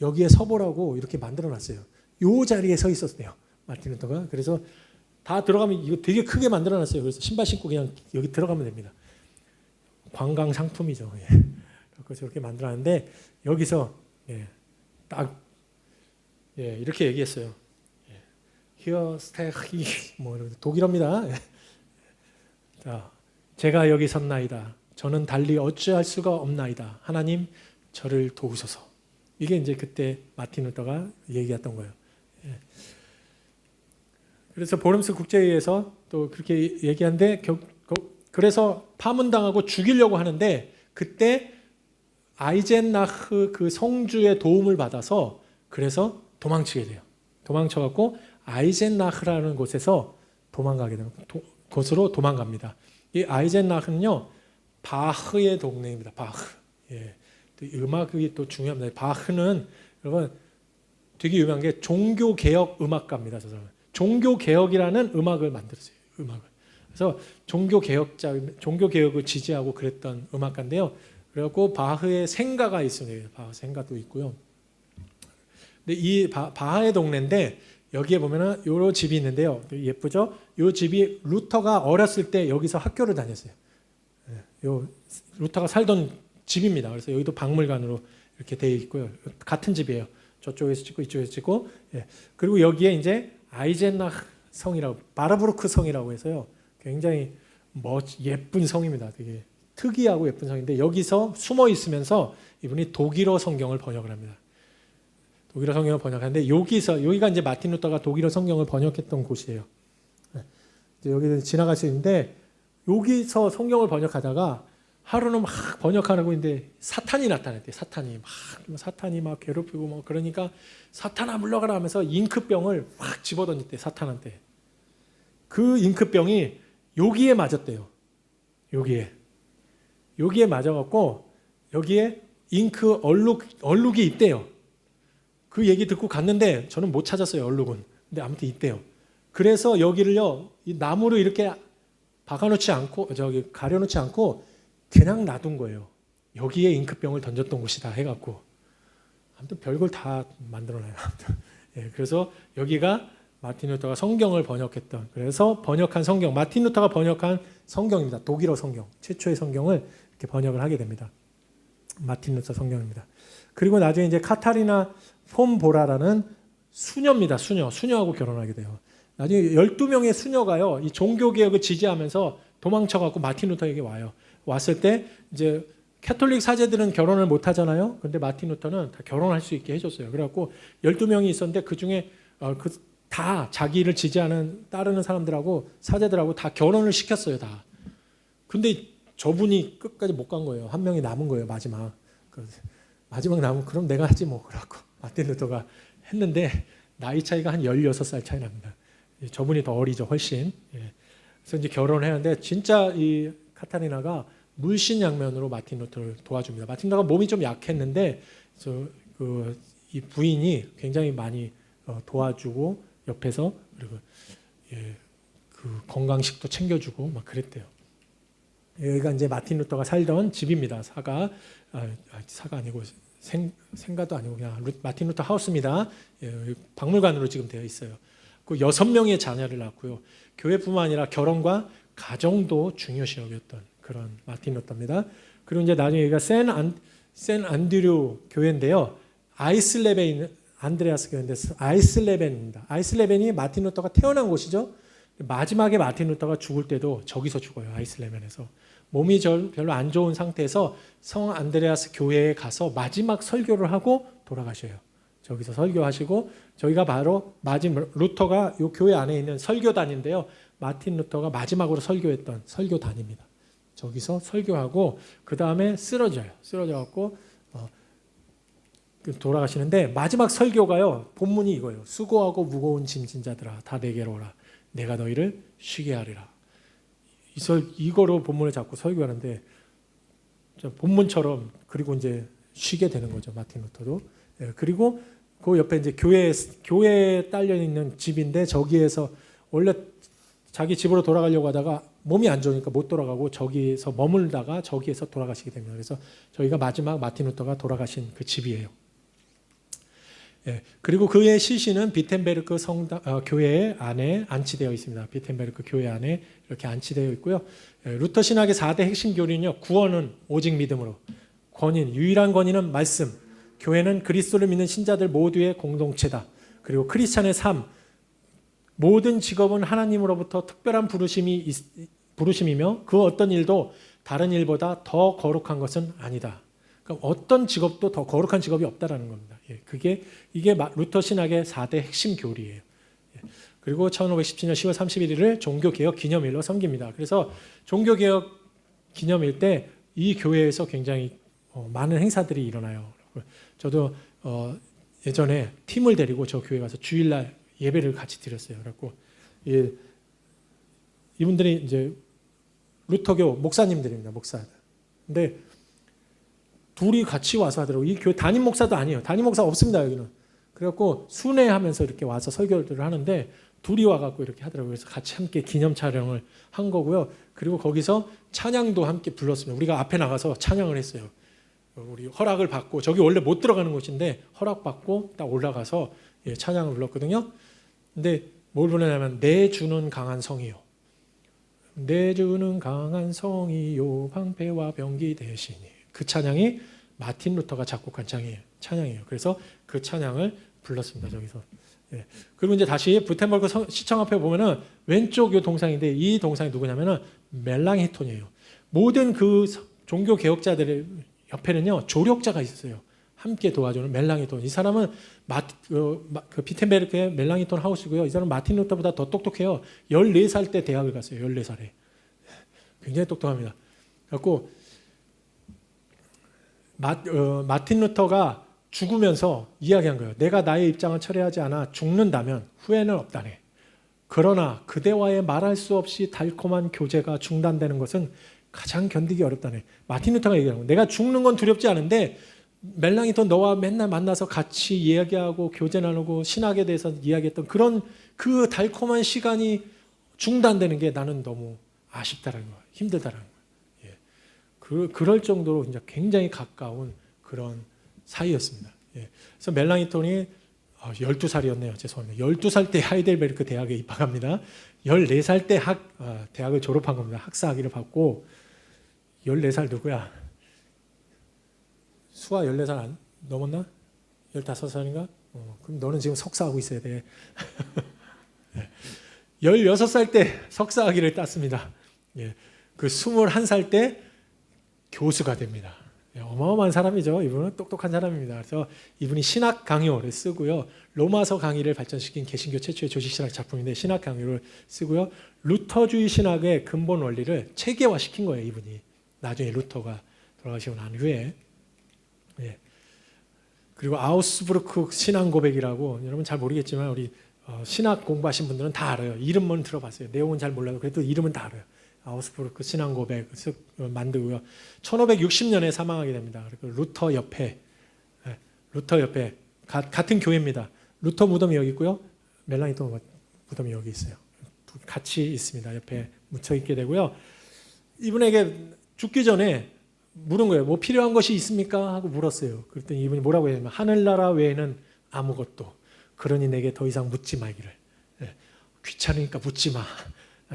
여기에 서보라고 이렇게 만들어놨어요. 요 자리에 서 있었대요. 마틴 루터가. 그래서 다 들어가면 이거 되게 크게 만들어놨어요. 그래서 신발 신고 그냥 여기 들어가면 됩니다. 관광 상품이죠. 예. 그래서 저렇게 만들어놨는데 여기서 예, 딱 예, 이렇게 얘기했어요. 예. Here stay 뭐 독일어입니다. 예. 자, 제가 여기 섰나이다. 저는 달리 어찌할 수가 없나이다. 하나님 저를 도우소서. 이게 이제 그때 마틴 루터가 얘기했던 거예요. 예. 그래서 보름스 국제회의에서 또 그렇게 얘기하는데 그래서 파문당하고 죽이려고 하는데 그때 아이젠나흐 그 성주의 도움을 받아서 그래서 도망치게 돼요. 도망쳐갖고 아이젠나흐라는 곳에서 도망가게 돼요. 곳으로 도망갑니다. 이 아이젠나흐는요 바흐의 동네입니다. 바흐. 예. 음악이 또 중요합니다. 바흐는 여러분 되게 유명한 게 종교 개혁 음악가입니다. 저 사람은 종교 개혁이라는 음악을 만들었어요. 음악을. 그래서 종교 개혁을 지지하고 그랬던 음악가인데요. 그리고 바흐의 생가가 있습니다. 바흐 생가도 있고요. 근데 이 바하의 동네인데 여기에 보면은 요 집이 있는데요. 예쁘죠? 요 집이 루터가 어렸을 때 여기서 학교를 다녔어요. 요 루터가 살던 집입니다. 그래서 여기도 박물관으로 이렇게 되어 있고요. 같은 집이에요. 저쪽에서 찍고 이쪽에서 찍고. 예. 그리고 여기에 이제 아이젠나흐 성이라고 바르부르크 성이라고 해서요. 굉장히 예쁜 성입니다. 되게 특이하고 예쁜 성인데 여기서 숨어 있으면서 이분이 독일어 성경을 번역을 합니다. 독일어 성경을 번역하는데 여기가 이제 마틴 루터가 독일어 성경을 번역했던 곳이에요. 여기 지나갈 수 있는데 여기서 성경을 번역하다가 하루는 막 번역하고 있는데 사탄이 나타났대요. 사탄이 막 괴롭히고 뭐 그러니까 사탄아 물러가라 하면서 잉크병을 확 집어던졌대요. 사탄한테. 그 잉크병이 여기에 맞았대요. 여기에 맞아갖고 여기에 잉크 얼룩이 있대요. 그 얘기 듣고 갔는데 저는 못 찾았어요. 얼룩은. 근데 아무튼 있대요. 그래서 여기를요 이 나무로 이렇게 박아놓지 않고 가려놓지 않고 그냥 놔둔 거예요. 여기에 잉크병을 던졌던 곳이다 해갖고 아무튼 별걸 다 만들어놔요. 예, 그래서 여기가 마틴 루터가 성경을 번역했던 그래서 번역한 성경 마틴 루터가 번역한 성경입니다. 독일어 성경 최초의 성경을 이렇게 번역을 하게 됩니다. 마틴 루터 성경입니다. 그리고 나중에 이제 카타리나 폰 보라라는 수녀입니다. 수녀하고 결혼하게 돼요. 나중에 12명의 수녀가요 이 종교 개혁을 지지하면서 도망쳐갖고 마틴 루터에게 와요. 왔을 때 이제 캐톨릭 사제들은 결혼을 못 하잖아요. 그런데 마틴 루터는 다 결혼할 수 있게 해줬어요. 그래갖고 12명이 있었는데 그 중에 다 자기를 지지하는 따르는 사람들하고 사제들하고 다 결혼을 시켰어요. 다. 근데 저분이 끝까지 못 간 거예요. 한 명이 남은 거예요. 마지막 남은 그럼 내가 하지 뭐 그러고 마틴 루터가 했는데 나이 차이가 한 16살 차이 납니다. 저분이 더 어리죠. 훨씬. 그래서 이제 결혼을 했는데 진짜 이 카타리나가 물신양면으로 마틴 루터를 도와줍니다. 마틴 루터가 몸이 좀 약했는데 이 부인이 굉장히 많이 도와주고 옆에서 그리고 그 건강식도 챙겨주고 막 그랬대요. 여기가 이제 마틴 루터가 살던 집입니다. 사가 아니고 생가도 아니고 그냥 마틴 루터 하우스입니다. 박물관으로 지금 되어 있어요. 그 6명의 자녀를 낳고요. 교회뿐만 아니라 결혼과 가정도 중요시 여겼던 그런 마틴 루터입니다. 그리고 이제 나중에 여기가 센 안드류 교회인데요. 아이슬랩에 있는 안드레아스 교회인데 아이슬레벤입니다. 아이슬레벤이 마틴 루터가 태어난 곳이죠. 마지막에 마틴 루터가 죽을 때도 저기서 죽어요. 아이슬레벤에서. 몸이 별로 안 좋은 상태에서 성 안드레아스 교회에 가서 마지막 설교를 하고 돌아가셔요. 저기서 설교하시고 저희가 바로 루터가 이 교회 안에 있는 설교단인데요. 마틴 루터가 마지막으로 설교했던 설교단입니다. 저기서 설교하고 그 다음에 쓰러져갖고 돌아가시는데 마지막 설교가요. 본문이 이거예요. 수고하고 무거운 짐진 자들아 다 내게로 오라. 내가 너희를 쉬게 하리라. 이거로 본문을 잡고 설교하는데 본문처럼 그리고 이제 쉬게 되는 거죠. 마틴 루터도. 그리고 그 옆에 이제 교회에 딸려 있는 집인데 저기에서 원래 자기 집으로 돌아가려고 하다가 몸이 안 좋으니까 못 돌아가고 저기에서 머물다가 저기에서 돌아가시게 됩니다. 그래서 저희가 마지막 마틴 루터가 돌아가신 그 집이에요. 그리고 그의 시신은 비텐베르크 교회 안에 안치되어 있습니다. 비텐베르크 교회 안에 이렇게 안치되어 있고요. 루터 신학의 4대 핵심 교리는요. 구원은 오직 믿음으로, 유일한 권위는 말씀, 교회는 그리스도를 믿는 신자들 모두의 공동체다. 그리고 크리스찬의 삶, 모든 직업은 하나님으로부터 특별한 부르심이며 그 어떤 일도 다른 일보다 더 거룩한 것은 아니다. 그러니까 어떤 직업도 더 거룩한 직업이 없다라는 겁니다. 이게 루터 신학의 4대 핵심 교리예요. 그리고 1517년 10월 31일을 종교개혁 기념일로 섬깁니다. 그래서 종교개혁 기념일 때 이 교회에서 굉장히 많은 행사들이 일어나요. 저도 예전에 팀을 데리고 저 교회 가서 주일날 예배를 같이 드렸어요. 그래갖고 이분들이 이제 루터교 목사님들입니다. 목사들. 근데 둘이 같이 와서 하더라고요. 이 교회 담임 목사도 아니에요. 담임 목사 없습니다, 여기는. 그래갖고 순회하면서 이렇게 와서 설교들을 하는데 둘이 와갖고 이렇게 하더라고요. 그래서 같이 함께 기념 촬영을 한 거고요. 그리고 거기서 찬양도 함께 불렀습니다. 우리가 앞에 나가서 찬양을 했어요. 우리 허락을 받고, 저기 원래 못 들어가는 곳인데 허락받고 딱 올라가서 찬양을 불렀거든요. 근데 뭘 부르냐면 내 주는 강한 성이요. 내 주는 강한 성이요 방패와 병기 대신이. 그 찬양이 마틴 루터가 작곡한 찬양이에요. 그래서 그 찬양을 불렀습니다. 저기서. 예. 그리고 이제 다시 부텐버그 시청 앞에 보면은 왼쪽 이 동상인데 이 동상이 누구냐면은 멜랑히톤이에요. 모든 그 종교 개혁자들의 옆에는요 조력자가 있었어요. 함께 도와주는 멜랑히톤. 이 사람은 그 비텐베르크의 멜랑히톤 하우스고요. 이 사람은 마틴 루터보다 더 똑똑해요. 14살 때 대학을 갔어요. 14살에. 굉장히 똑똑합니다. 그래갖고 마틴 루터가 죽으면서 이야기한 거예요. 내가 나의 입장을 철회하지 않아 죽는다면 후회는 없다네. 그러나 그대와의 말할 수 없이 달콤한 교제가 중단되는 것은 가장 견디기 어렵다네. 마틴 루터가 얘기하는 거예요. 내가 죽는 건 두렵지 않은데 멜랑히톤 너와 맨날 만나서 같이 이야기하고 교제 나누고 신학에 대해서 이야기했던 그런 그 달콤한 시간이 중단되는 게 나는 너무 아쉽다라는 거예요. 힘들다라는 거예요. 예. 그럴 정도로 이제 굉장히 가까운 그런 사이였습니다. 예. 그래서 멜랑히톤이 12살이었네요. 죄송합니다. 12살 때 하이델베르크 대학에 입학합니다. 14살 때 대학을 졸업한 겁니다. 학사 학위를 받고 14살 누구야? 수아 14살 안 넘었나? 15살인가? 그럼 너는 지금 석사하고 있어야 돼. 16살 때 석사 학위를 땄습니다. 예. 그 21살 때 교수가 됩니다. 어마어마한 사람이죠. 이분은 똑똑한 사람입니다. 그래서 이분이 신학 강요를 쓰고요. 로마서 강의를 발전시킨 개신교 최초의 조직신학 작품인데 신학 강요를 쓰고요. 루터주의 신학의 근본 원리를 체계화시킨 거예요. 이분이. 나중에 루터가 돌아가시고 난 후에. 예. 그리고 아우스부르크 신앙 고백이라고 여러분 잘 모르겠지만 우리 신학 공부하신 분들은 다 알아요. 이름만 들어봤어요. 내용은 잘 몰라도 그래도 이름은 다 알아요. 아우스부르크 신앙 고백 만들고요. 1560년에 사망하게 됩니다. 그리고 루터 옆에 같은 교회입니다. 루터 무덤이 여기 있고요. 멜랑히톤 무덤이 여기 있어요. 같이 있습니다. 옆에 묻혀 있게 되고요. 이분에게 죽기 전에 물은 거예요. 뭐 필요한 것이 있습니까? 하고 물었어요. 그랬더니 이분이 뭐라고 했냐면 하늘나라 외에는 아무것도. 그러니 내게 더 이상 묻지 말기를. 귀찮으니까 묻지 마.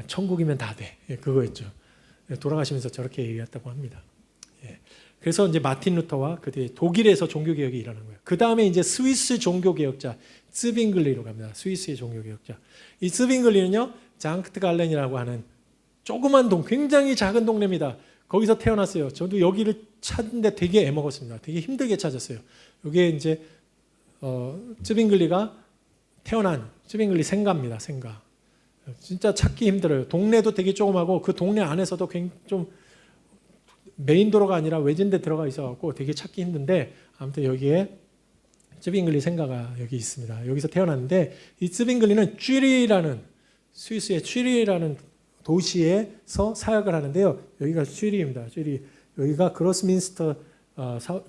천국이면 다 돼. 그거였죠. 돌아가시면서 저렇게 얘기했다고 합니다. 그래서 이제 마틴 루터와 그 뒤에 독일에서 종교개혁이 일어난 거예요. 그 다음에 이제 스위스 종교개혁자 츠빙글리로 갑니다. 스위스의 종교개혁자. 이 츠빙글리는요, 장크트 갈렌이라고 하는 조그만 굉장히 작은 동네입니다. 거기서 태어났어요. 저도 여기를 찾는데 되게 애먹었습니다. 되게 힘들게 찾았어요. 이게 이제 츠빙글리가 태어난 츠빙글리 생가입니다. 생가. 진짜 찾기 힘들어요. 동네도 되게 조그마고 그 동네 안에서도 좀 메인 도로가 아니라 외진데 들어가 있어갖고 되게 찾기 힘든데 아무튼 여기에 츠빙글리 생가가 여기 있습니다. 여기서 태어났는데 이 츠빙글리는 쥐리라는 스위스의 쥐리라는 도시에서 사역을 하는데요. 여기가 쥐리입니다. 쥐리. 여기가 그로스민스터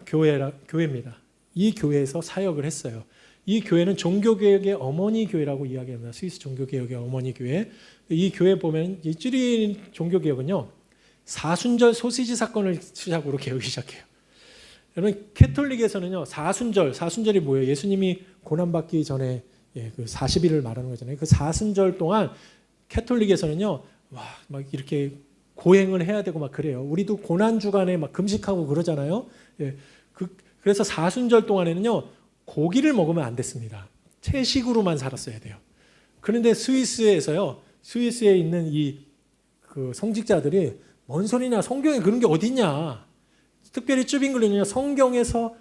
교회입니다. 이 교회에서 사역을 했어요. 이 교회는 종교개혁의 어머니 교회라고 이야기합니다. 스위스 종교개혁의 어머니 교회. 이 교회 보면 이 쥐리 종교개혁은요. 사순절 소시지 사건을 시작으로 개혁이 시작해요. 여러분 캐톨릭에서는요. 사순절이 뭐예요? 예수님이 고난받기 전에 그 40일을 말하는 거잖아요. 그 사순절 동안 캐톨릭에서는요. 막 이렇게 고행을 해야 되고 막 그래요. 우리도 고난 주간에 막 금식하고 그러잖아요. 그래서 사순절 동안에는요. 고기를 먹으면 안 됐습니다. 채식으로만 살았어야 돼요. 그런데 스위스에서요. 스위스에 있는 그 성직자들이 뭔 소리냐? 성경에 그런 게 어딨냐? 특별히 쯔빙글리는요. 성경에서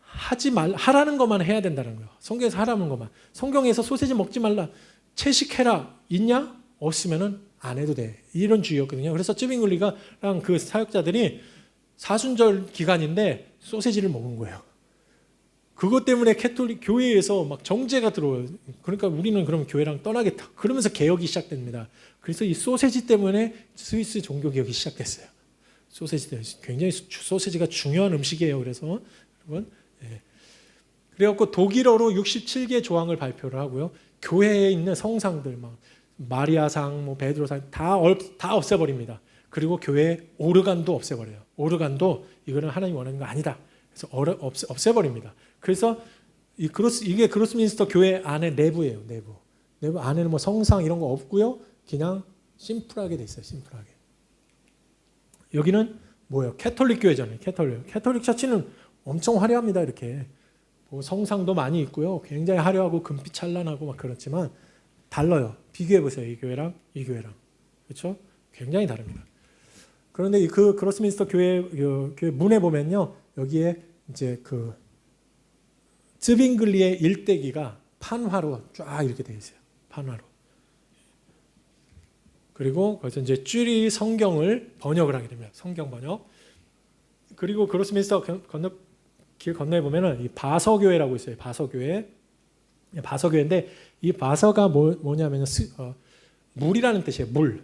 하라는 것만 해야 된다는 거예요. 성경에서 하라는 것만. 성경에서 소세지 먹지 말라. 채식해라. 있냐? 없으면은 안 해도 돼. 이런 주의였거든요. 그래서 쯔빙글리가랑 그 사역자들이 사순절 기간인데 소세지를 먹은 거예요. 그것 때문에 캐톨릭 교회에서 막 정죄가 들어와요. 그러니까 우리는 그럼 교회랑 떠나겠다. 그러면서 개혁이 시작됩니다. 그래서 이 소세지 때문에 스위스 종교 개혁이 시작됐어요. 소세지 때문에 굉장히 소세지가 중요한 음식이에요. 그래서 여러분, 예. 그래갖고 독일어로 67개 조항을 발표를 하고요. 교회에 있는 성상들, 막 마리아상, 뭐 베드로상 다 없애버립니다. 그리고 교회 오르간도 없애버려요. 오르간도 이거는 하나님 원하는 거 아니다. 그래서 없애버립니다. 그래서 이게 그로스민스터 교회 안에 내부예요. 내부 안에는 뭐 성상 이런 거 없고요. 그냥 심플하게 돼 있어요. 심플하게. 여기는 뭐예요? 캐톨릭 교회잖아요. 캐톨릭 처치는 엄청 화려합니다. 이렇게 뭐 성상도 많이 있고요. 굉장히 화려하고 금빛 찬란하고 막 그렇지만 달라요. 비교해 보세요. 이 교회랑 이 교회랑. 그렇죠? 굉장히 다릅니다. 그런데 그 그로스민스터 교회 문에 보면요. 여기에 이제 그 쯔빙글리의 일대기가 판화로 쫙 이렇게 되어 있어요. 판화로. 그리고 거기서 이제 쭈리 성경을 번역을 하게 됩니다. 성경 번역. 그리고 그로스민스터 길 건너에 보면은 이 바서교회라고 있어요. 바서교회인데 이 바서가 뭐냐면요. 물이라는 뜻이에요. 물.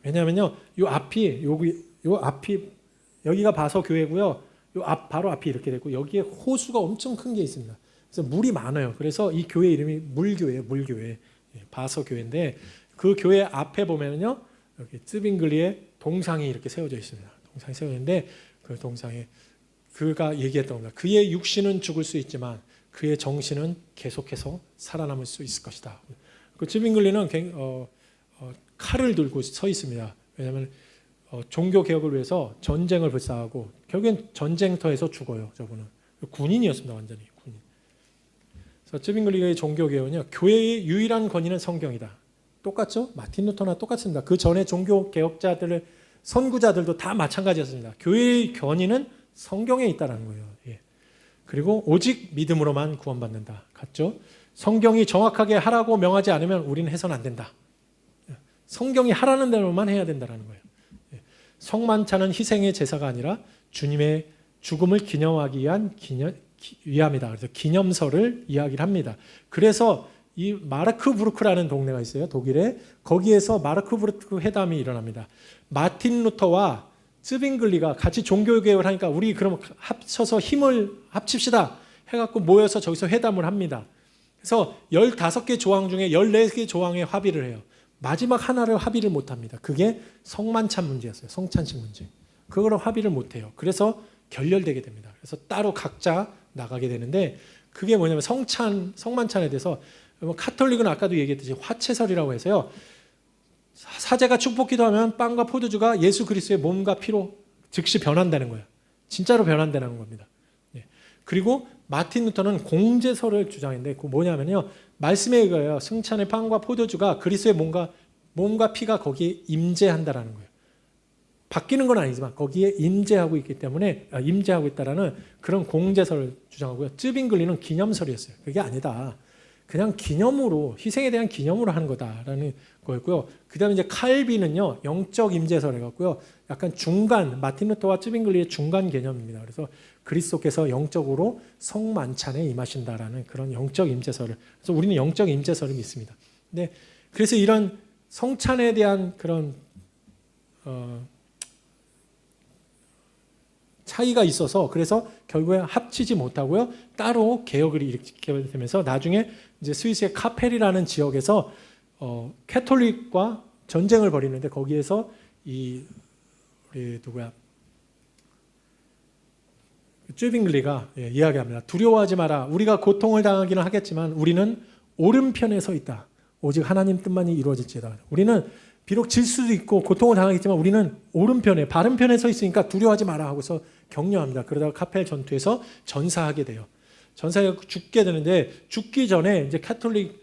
왜냐면요. 요 앞이 여기가 바서교회고요. 요 바로 앞이 이렇게 되고 여기에 호수가 엄청 큰 게 있습니다. 그래서 물이 많아요. 그래서 이 교회 이름이 물교회예요. 물교회. 바서교회인데 그 교회 앞에 보면은요. 여기 쯔빙글리의 동상이 이렇게 세워져 있습니다. 동상이 세워졌는데 그 동상에 그가 얘기했던 겁니다. 그의 육신은 죽을 수 있지만 그의 정신은 계속해서 살아남을 수 있을 것이다. 그 쯔빙글리는 칼을 들고 서 있습니다. 왜냐하면 종교 개혁을 위해서 전쟁을 불사하고 결국엔 전쟁터에서 죽어요. 저분은 군인이었습니다. 완전히 군인. 그래서 쯔빙글리의 종교 개혁은요. 교회의 유일한 권위는 성경이다. 똑같죠? 마틴 루터나 똑같습니다. 그 전에 종교 개혁자들의 선구자들도 다 마찬가지였습니다. 교회의 권위는 성경에 있다는 거예요. 예. 그리고 오직 믿음으로만 구원받는다. 같죠? 성경이 정확하게 하라고 명하지 않으면 우리는 해서는 안 된다. 성경이 하라는 대로만 해야 된다는 거예요. 예. 성만찬은 희생의 제사가 아니라 주님의 죽음을 기념하기 위함이다. 그래서 기념서를 이야기를 합니다. 그래서 이 마르크부르크라는 동네가 있어요. 독일에. 거기에서 마르크부르크 회담이 일어납니다. 마틴 루터와 쯔빙글리가 같이 종교개혁을 하니까 우리 그럼 합쳐서 힘을 합칩시다 해갖고 모여서 저기서 회담을 합니다. 그래서 15개 조항 중에 14개 조항에 합의를 해요. 마지막 하나를 합의를 못합니다. 그게 성만찬 문제였어요. 성찬식 문제. 그거를 합의를 못해요. 그래서 결렬되게 됩니다. 그래서 따로 각자 나가게 되는데 그게 뭐냐면 성만찬에 대해서 카톨릭은 아까도 얘기했듯이 화채설이라고 해서요. 사제가 축복기도 하면 빵과 포도주가 예수 그리스도의 몸과 피로 즉시 변한다는 거예요. 진짜로 변한다는 겁니다. 예. 그리고 마틴 루터는 공제설을 주장했는데 그 뭐냐면요. 말씀에 의하여 승찬의 빵과 포도주가 그리스도의 몸과 피가 거기에 임재한다라는 거예요. 바뀌는 건 아니지만 거기에 임재하고 있기 때문에 임재하고 있다라는 그런 공제설을 주장하고요. 쯔빙글리는 기념설이었어요. 그게 아니다. 그냥 기념으로 희생에 대한 기념으로 하는 거다라는 거였고요. 그다음에 이제 칼빈은요 영적 임재설 해갖고요. 약간 중간 마틴 루터와 쯔빙글리의 중간 개념입니다. 그래서 그리스도께서 영적으로 성만찬에 임하신다라는 그런 영적 임재설을. 그래서 우리는 영적 임재설을 믿습니다. 근데 그래서 이런 성찬에 대한 그런 차이가 있어서 그래서 결국에 합치지 못하고요. 따로 개혁을 일으키게 되면서 나중에 이제 스위스의 카펠이라는 지역에서 캐톨릭과 전쟁을 벌이는데 거기에서 우리 누구야? 쯔빙글리가 이야기합니다. 두려워하지 마라. 우리가 고통을 당하기는 하겠지만 우리는 오른편에 서 있다. 오직 하나님 뜻만이 이루어질지어다. 우리는 비록 질 수도 있고 고통을 당하겠지만 우리는 오른편에 바른 편에 서 있으니까 두려워하지 마라 하고서 격려합니다. 그러다가 카펠 전투에서 전사하게 돼요. 전사해 죽게 되는데 죽기 전에 이제 캐톨릭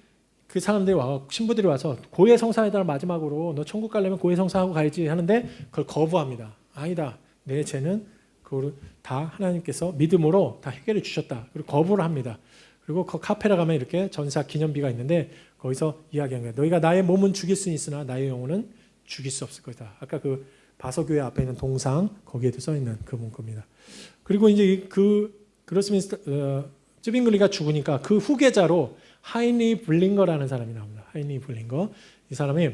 그 사람들이 신부들이 와서 고해 성사에다가 마지막으로 너 천국 가려면 고해 성사하고 가야지 하는데 그걸 거부합니다. 아니다. 내 죄는 그걸 다 하나님께서 믿음으로 다 해결해 주셨다. 그리고 거부를 합니다. 그리고 그 카페라 가면 이렇게 전사 기념비가 있는데 거기서 이야기한 거예요. 너희가 나의 몸은 죽일 수는 있으나 나의 영혼은 죽일 수 없을 것이다. 아까 그 바서교회 앞에 있는 동상 거기에도 써 있는 그 문구입니다. 그리고 이제 그 그로스민스터 쯔빙글리가 죽으니까 그 후계자로 하이니 블링거라는 사람이 나옵니다. 하이니 블링거. 이 사람이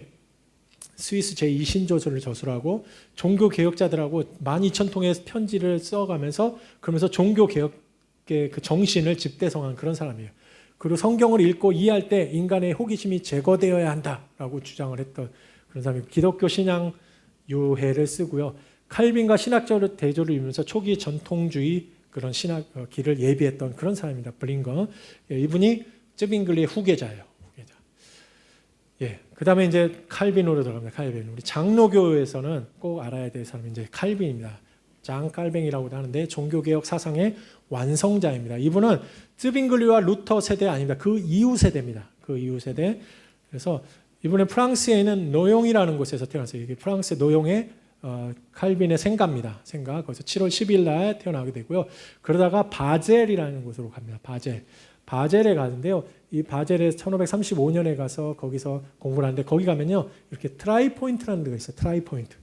스위스 제2신조를 저술하고 종교 개혁자들하고 12,000통의 편지를 써가면서 그러면서 종교 개혁의 그 정신을 집대성한 그런 사람이에요. 그리고 성경을 읽고 이해할 때 인간의 호기심이 제거되어야 한다라고 주장을 했던 그런 사람이고 기독교 신앙 유해를 쓰고요. 칼빈과 신학적 대조를 이루면서 초기 전통주의 그런 신학 길을 예비했던 그런 사람입니다. 블링거. 이분이 쯔빙글리의 후계자예요. 후계자. 예. 그다음에 이제 칼빈으로 들어갑니다. 칼빈. 우리 장로교에서는 꼭 알아야 될 사람이 이제 칼빈입니다. 장 칼뱅이라고도 하는데 종교개혁 사상의 완성자입니다. 이분은 쯔빙글리와 루터 세대 아닙니다. 그 이후 세대입니다. 그 이후 세대. 그래서 이분은 프랑스에 있는 노용이라는 곳에서 태어났어요. 이게 프랑스 노용의 칼빈의 생가입니다. 생가. 거기서 7월 10일 날 태어나게 되고요. 그러다가 바젤이라는 곳으로 갑니다. 바젤에 가는데요. 이 바젤에 1535년에 가서 거기서 공부를 하는데 거기 가면요. 이렇게 트라이 포인트라는 데가 있어요. 트라이 포인트.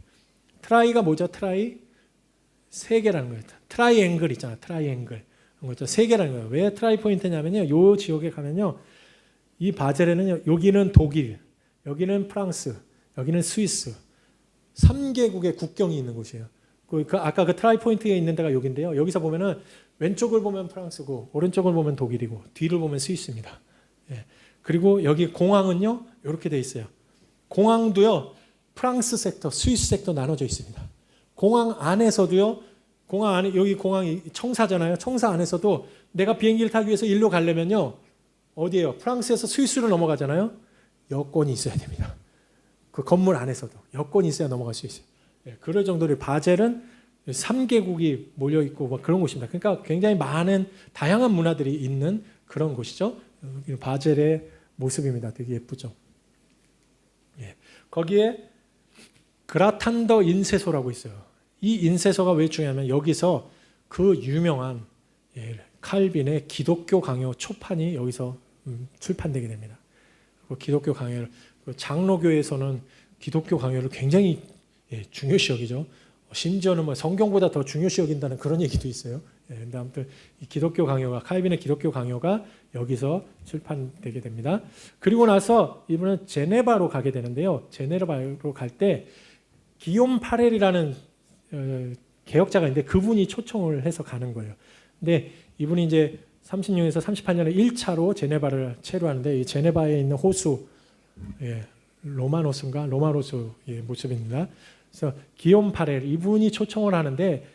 트라이가 뭐죠? 트라이? 세 개라는 거예요. 트라이앵글 있잖아요. 트라이앵글. 그렇죠. 세 개라는 거예요. 왜 트라이 포인트냐면요. 요 지역에 가면요. 이 바젤에는요. 여기는 독일, 여기는 프랑스, 여기는 스위스. 3개국의 국경이 있는 곳이에요. 아까 그 트라이 포인트에 있는 데가 여기인데요. 여기서 보면은 왼쪽을 보면 프랑스고 오른쪽을 보면 독일이고 뒤를 보면 스위스입니다. 예. 그리고 여기 공항은요. 이렇게 돼 있어요. 공항도요. 프랑스 섹터, 스위스 섹터 나눠져 있습니다. 공항 안에서도요. 공항 안에 여기 공항이 청사잖아요. 청사 안에서도 내가 비행기를 타기 위해서 일로 가려면요. 어디예요? 프랑스에서 스위스로 넘어가잖아요. 여권이 있어야 됩니다. 그 건물 안에서도 여권이 있어야 넘어갈 수 있어요. 예, 그럴 정도로 바젤은 3개국이 몰려 있고 뭐 그런 곳입니다. 그러니까 굉장히 많은 다양한 문화들이 있는 그런 곳이죠. 바젤의 모습입니다. 되게 예쁘죠. 예, 거기에 그라탄더 인쇄소라고 있어요. 이 인쇄소가 왜 중요하면 여기서 그 유명한 칼빈의 기독교 강요 초판이 여기서 출판되게 됩니다. 기독교 강요를 장로교에서는 기독교 강요를 굉장히 중요시 여기죠. 심지어는 뭐 성경보다 더 중요시 여긴다는 그런 얘기도 있어요. 근데 아무튼 이 기독교 강요가 칼빈의 기독교 강요가 여기서 출판되게 됩니다. 그리고 나서 이분은 제네바로 가게 되는데요. 제네바로 갈 때 기욤 파렐이라는 개혁자가 있는데 그분이 초청을 해서 가는 거예요. 근데 이분이 이제 36에서 38년에 1차로 제네바를 체류하는데 이 제네바에 있는 호수 로마노스인가? 로마노스의 모습입니다. 그래서 기욤 파렐 이분이 초청을 하는데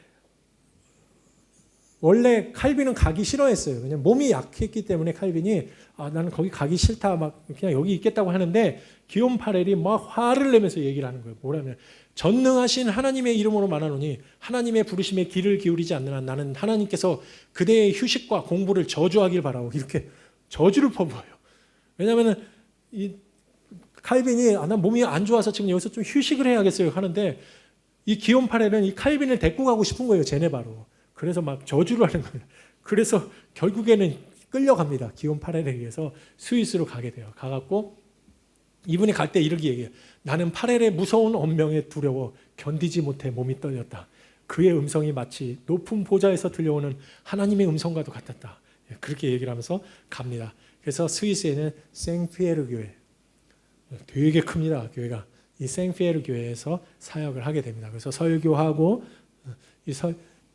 원래 칼빈은 가기 싫어했어요. 왜냐면 몸이 약했기 때문에 칼빈이 나는 거기 가기 싫다 막 그냥 여기 있겠다고 하는데 기욤 파렐이 막 화를 내면서 얘기를 하는 거예요. 뭐라면 전능하신 하나님의 이름으로 말하노니 하나님의 부르심에 귀를 기울이지 않는 한 나는 하나님께서 그대의 휴식과 공부를 저주하길 바라고 이렇게 저주를 퍼부어요. 왜냐하면 이 칼빈이 난 몸이 안 좋아서 지금 여기서 좀 휴식을 해야겠어요 하는데 이 기욤 파렐은 이 칼빈을 데리고 가고 싶은 거예요. 제네바로. 그래서 막 저주를 하는 거예요. 그래서 결국에는 끌려갑니다. 기욤 파렐에 의해서 스위스로 가게 돼요. 가갖고 이분이 갈 때 이렇게 얘기해요. 나는 파렐의 무서운 언명에 두려워 견디지 못해 몸이 떨렸다. 그의 음성이 마치 높은 보좌에서 들려오는 하나님의 음성과도 같았다. 그렇게 얘기를 하면서 갑니다. 그래서 스위스에는 생피에르 교회 되게 큽니다. 교회가. 이 생피에르 교회에서 사역을 하게 됩니다. 그래서 설교하고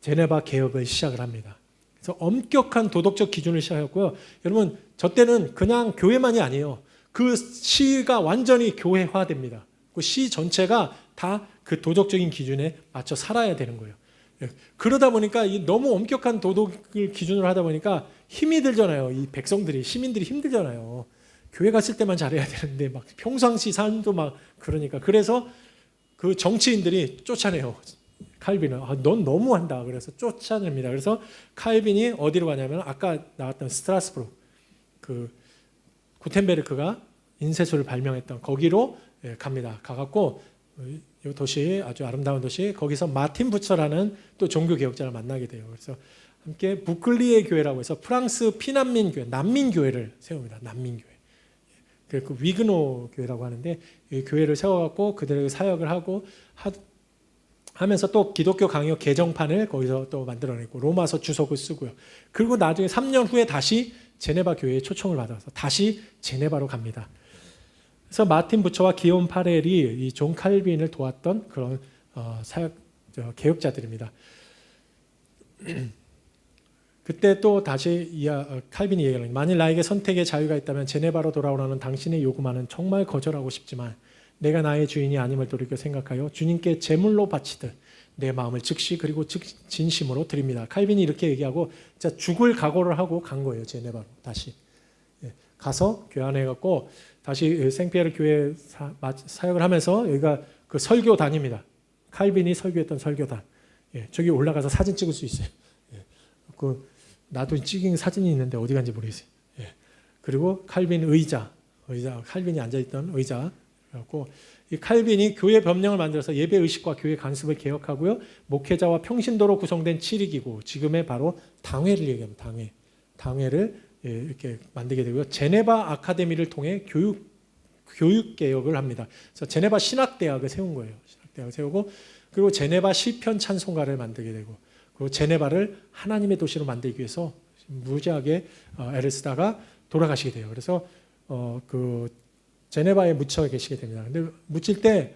제네바 개혁을 시작을 합니다. 그래서 엄격한 도덕적 기준을 시작했고요. 여러분 저 때는 그냥 교회만이 아니에요. 그 시가 완전히 교회화됩니다. 그 시 전체가 다 그 도덕적인 기준에 맞춰 살아야 되는 거예요. 그러다 보니까 이 너무 엄격한 도덕을 기준으로 하다 보니까 힘이 들잖아요. 이 백성들이 시민들이 힘들잖아요. 교회 갔을 때만 잘해야 되는데 막 평상시 삶도 막 그러니까 그래서 그 정치인들이 쫓아내요. 칼빈은 넌 너무한다. 그래서 쫓아냅니다. 그래서 칼빈이 어디로 가냐면 아까 나왔던 스트라스부르 그 구텐베르크가 인쇄소를 발명했던 거기로 갑니다. 가갖고 이 도시 아주 아름다운 도시 거기서 마틴 부처라는 또 종교 개혁자를 만나게 돼요. 그래서 함께 부클리에 교회라고 해서 프랑스 피난민 교회, 난민 교회를 세웁니다. 난민 교회. 그 위그노 교회라고 하는데 이 교회를 세워갖고 그들에게 사역을 하고 하면서 또 기독교 강요 개정판을 거기서 또 만들어냈고 로마서 주석을 쓰고요. 그리고 나중에 3년 후에 다시 제네바 교회에 초청을 받아서 다시 제네바로 갑니다. 그래서 마틴 부처와 기욤 파렐이 이 존 칼빈을 도왔던 그런 개혁자들입니다. 그때 또 다시 칼빈이 얘기하는, 만일 나에게 선택의 자유가 있다면 제네바로 돌아오라는 당신의 요구만은 정말 거절하고 싶지만 내가 나의 주인이 아님을 돌이켜 생각하여 주님께 제물로 바치듯 내 마음을 즉시 그리고 진심으로 드립니다. 칼빈이 이렇게 얘기하고 진짜 죽을 각오를 하고 간 거예요. 제네바로 다시 가서 교환해갖고 다시 생피에르 교회 사역을 하면서 여기가 그 설교단입니다. 칼빈이 설교했던 설교단. 저기 올라가서 사진 찍을 수 있어요. 나도 찍은 사진이 있는데 어디 간지 모르겠어요. 그리고 칼빈 의자, 칼빈이 앉아있던 의자. 그래갖고 이 칼빈이 교회 법령을 만들어서 예배 의식과 교회 간섭을 개혁하고요. 목회자와 평신도로 구성된 칠익이고 지금의 바로 당회를 얘기합니다. 당회를 이렇게 만들게 되고요. 제네바 아카데미를 통해 교육 개혁을 합니다. 그래서 제네바 신학대학을 세운 거예요. 신학대학을 세우고 그리고 제네바 시편 찬송가를 만들게 되고 그리고 제네바를 하나님의 도시로 만들기 위해서 무지하게 애를 쓰다가 돌아가시게 돼요. 그래서 그 제네바에 묻혀 계시게 됩니다. 근데 묻힐 때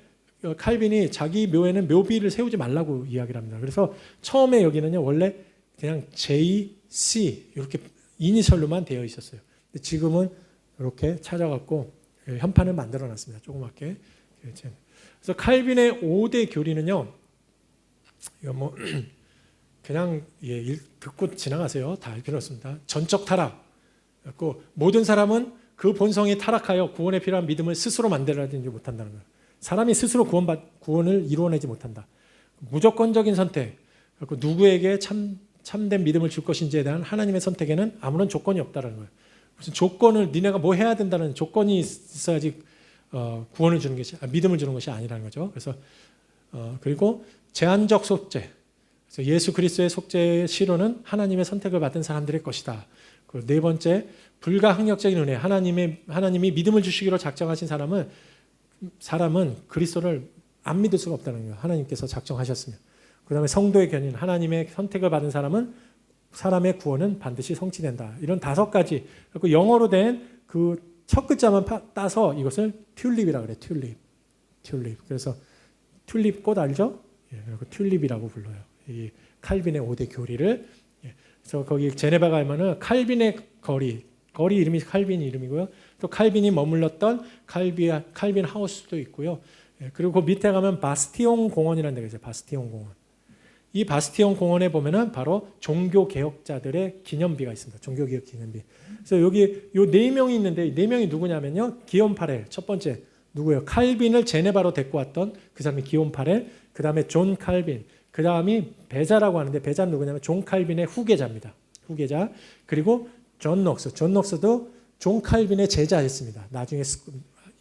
칼빈이 자기 묘에는 묘비를 세우지 말라고 이야기를 합니다. 그래서 처음에 여기는요 원래 그냥 JC 이렇게 이니셜로만 되어 있었어요. 근데 지금은 이렇게 찾아갖고 현판을 만들어놨습니다. 조그맣게. 그래서 칼빈의 5대 교리는요. 이거 뭐 그냥 듣고 지나가세요. 다 알 필요 없습니다. 전적 타락. 그래서 모든 사람은 그 본성이 타락하여 구원에 필요한 믿음을 스스로 만들어내지 못한다는 거예요. 사람이 스스로 구원을 이루어내지 못한다. 무조건적인 선택. 그리고 누구에게 참된 믿음을 줄 것인지에 대한 하나님의 선택에는 아무런 조건이 없다는 거예요. 무슨 조건을 니네가 뭐 해야 된다는 조건이 있어야지 구원을 주는 것이 믿음을 주는 것이 아니라는 거죠. 그래서 그리고 제한적 속죄. 그래서 예수 그리스도의 속죄의 실효는 하나님의 선택을 받은 사람들의 것이다. 그 네 번째, 불가항력적인 은혜. 하나님이 믿음을 주시기로 작정하신 사람은 그리스도를 안 믿을 수가 없다는 거예요. 하나님께서 작정하셨으면. 그 다음에 성도의 견인. 하나님의 선택을 받은 사람의 구원은 반드시 성취된다. 이런 5가지. 그리고 영어로 된 그 첫 글자만 따서 이것을 튤립이라고 그래요. 튤립. 그래서 튤립 꽃 알죠? 튤립이라고 불러요. 이 칼빈의 5대 교리를. 그래서 거기 제네바 가면은 칼빈의 거리 이름이 칼빈 이름이고요. 또 칼빈이 머물렀던 칼빈 하우스도 있고요. 그리고 그 밑에 가면 바스티온 공원이라는 데가 있어요. 바스티온 공원. 이 바스티온 공원에 보면은 바로 종교 개혁자들의 기념비가 있습니다. 종교 개혁 기념비. 그래서 여기 요 4명이 있는데 4명이 누구냐면요. 기욤 파렐 첫 번째 누구예요? 칼빈을 제네바로 데리고 왔던 그 사람이 기욤 파렐. 그 다음에 존 칼빈. 그 다음이 베자라고 하는데 베자는 누구냐면 존 칼빈의 후계자입니다. 후계자. 그리고 존 녹스. 존 녹스도 존 칼빈의 제자였습니다. 나중에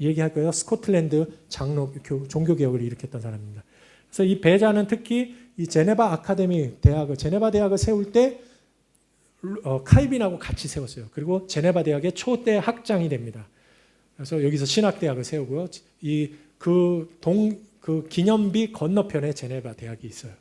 얘기할 거예요. 스코틀랜드 장로 종교 개혁을 일으켰던 사람입니다. 그래서 이 베자는 특히 이 제네바 아카데미 제네바 대학을 세울 때 칼빈하고 같이 세웠어요. 그리고 제네바 대학의 초대 학장이 됩니다. 그래서 여기서 신학대학을 세우고요. 그 기념비 건너편에 제네바 대학이 있어요.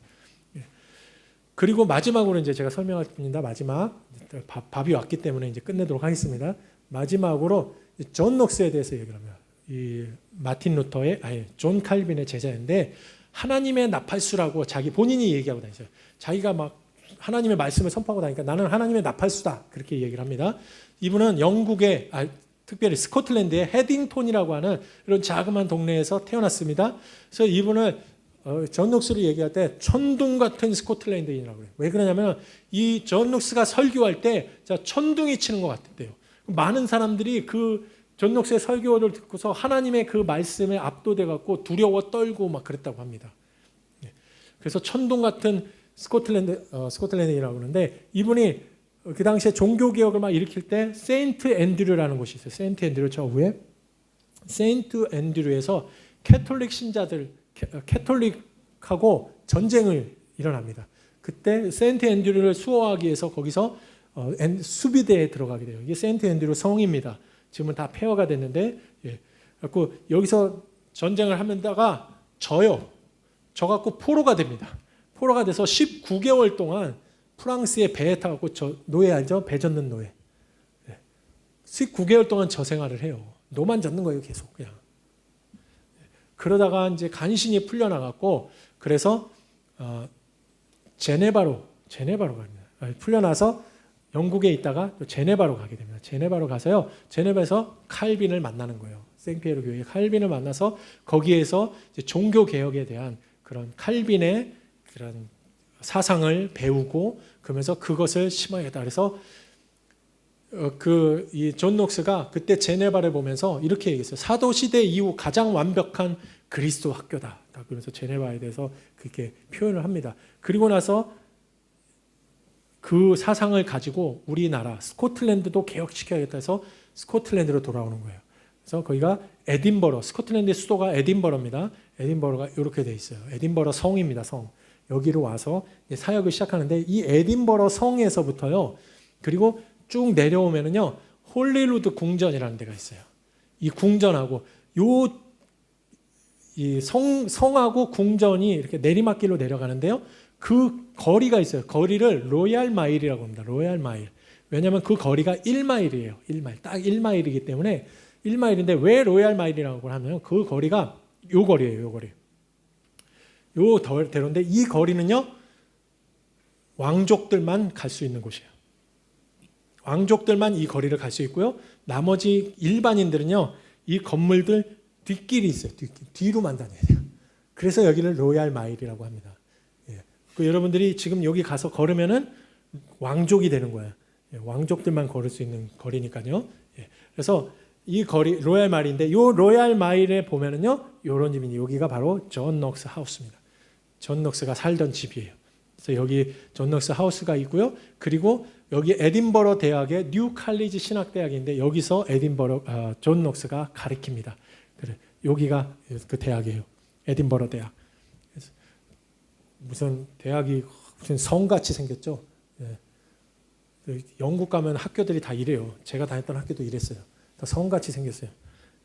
그리고 마지막으로 이제 제가 설명합니다. 마지막 밥이 왔기 때문에 이제 끝내도록 하겠습니다. 마지막으로 존 녹스에 대해서 얘기를 합니다. 이 마틴 루터의 존 칼빈의 제자인데 하나님의 나팔수라고 자기 본인이 얘기하고 다니죠. 자기가 막 하나님의 말씀을 선포하고 다니까 나는 하나님의 나팔수다 그렇게 얘기를 합니다. 이분은 영국의 특별히 스코틀랜드의 헤딩톤이라고 하는 이런 자그마한 동네에서 태어났습니다. 그래서 이분을 존 녹스를 얘기할 때 천둥 같은 스코틀랜드인이라고 해요. 왜 그러냐면 이 존 녹스가 설교할 때 천둥이 치는 것 같았대요. 많은 사람들이 그 존 녹스의 설교를 듣고서 하나님의 그 말씀에 압도돼 갖고 두려워 떨고 막 그랬다고 합니다. 그래서 천둥 같은 스코틀랜드인이라고 하는데 이분이 그 당시에 종교 개혁을 막 일으킬 때 세인트 앤드류라는 곳이 있어요. 세인트 앤드류 저 위에 세인트 앤드류에서 캐톨릭 신자들 캐톨릭하고 전쟁을 일어납니다. 그때 세인트 앤드류를 수호하기 위해서 거기서 수비대에 들어가게 돼요. 이게 세인트 앤드류 성입니다. 지금은 다 폐허가 됐는데, 그래서 여기서 전쟁을 하면다가 져요. 저 갖고 포로가 됩니다. 포로가 돼서 19개월 동안 프랑스의 배에 타고 저 노예 알죠? 배 젓는 노예. 19개월 동안 저 생활을 해요. 노만 젓는 거예요, 계속 그냥. 그러다가 이제 간신히 풀려나갔고, 그래서 제네바로 갑니다. 풀려나서 영국에 있다가 또 제네바로 가게 됩니다. 제네바로 가서요, 제네바에서 칼빈을 만나는 거예요. 생피에르 교회의 칼빈을 만나서 거기에서 이제 종교 개혁에 대한 그런 칼빈의 그런 사상을 배우고, 그러면서 그것을 심어야겠다. 그래서 이 존 녹스가 그때 제네바를 보면서 이렇게 얘기했어요. 사도 시대 이후 가장 완벽한 그리스도 학교다. 그래서 제네바에 대해서 그렇게 표현을 합니다. 그리고 나서 그 사상을 가지고 우리나라 스코틀랜드도 개혁시켜야겠다 해서 스코틀랜드로 돌아오는 거예요. 그래서 거기가 에딘버러, 스코틀랜드의 수도가 에딘버러입니다. 에딘버러가 이렇게 돼 있어요. 에딘버러 성입니다. 성. 여기로 와서 사역을 시작하는데, 이 에딘버러 성에서부터요, 그리고 쭉 내려오면은요, 홀리루드 궁전이라는 데가 있어요. 이 궁전하고 이 성하고 궁전이 이렇게 내리막길로 내려가는데요, 그 거리가 있어요. 거리를 로얄 마일이라고 합니다. 로얄 마일. 왜냐하면 그 거리가 1마일이에요. 1마일. 딱 1마일이기 때문에 1마일인데, 왜 로얄 마일이라고 하면 그 거리가 요 거리예요. 요 거리. 요 대로인데, 이 거리는요, 왕족들만 갈 수 있는 곳이에요. 왕족들만 이 거리를 갈 수 있고요. 나머지 일반인들은요, 이 건물들 뒷길이 있어요. 뒤로만 다녀야 돼요. 그래서 여기를 로얄 마일이라고 합니다. 예. 여러분들이 지금 여기 가서 걸으면은 왕족이 되는 거예요. 예. 왕족들만 걸을 수 있는 거리니까요. 예. 그래서 이 거리 로얄 마일인데, 이 로얄 마일에 보면은요, 이런 집이, 여기가 바로 존 녹스 하우스입니다. 존 녹스가 살던 집이에요. 그래서 여기 존 녹스 하우스가 있고요. 그리고 여기 에딘버러 대학의 뉴 칼리지 신학대학인데, 여기서 존 녹스가 가르칩니다. 그래, 여기가 그 대학이에요. 에딘버러 대학. 그래서 무슨 대학이 무슨 성같이 생겼죠. 예. 영국 가면 학교들이 다 이래요. 제가 다녔던 학교도 이랬어요. 다 성같이 생겼어요.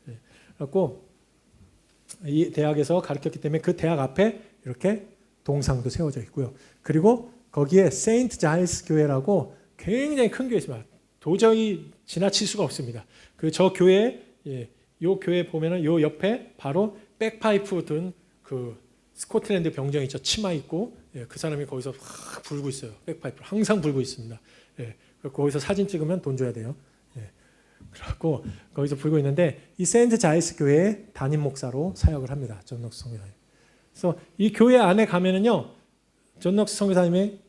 예. 그래갖고 이 대학에서 가르쳤기 때문에 그 대학 앞에 이렇게 동상도 세워져 있고요. 그리고 거기에 세인트 자일스 교회라고 굉장히 큰 교회 있습니다. 도저히 지나칠 수가 없습니다. 저 교회, 요 교회 보면은 요 옆에 바로 백파이프 든 그 스코틀랜드 병정이 있죠. 치마 입고, 그 사람이 거기서 확 불고 있어요. 백파이프를 항상 불고 있습니다. 거기서 사진 찍으면 돈 줘야 돼요. 그래갖고 거기서 불고 있는데, 이 세인트 자일스 교회의 담임 목사로 사역을 합니다. 존 녹스 선교사님. 그래서 이 교회 안에 가면은요, 존 녹스 선교사님의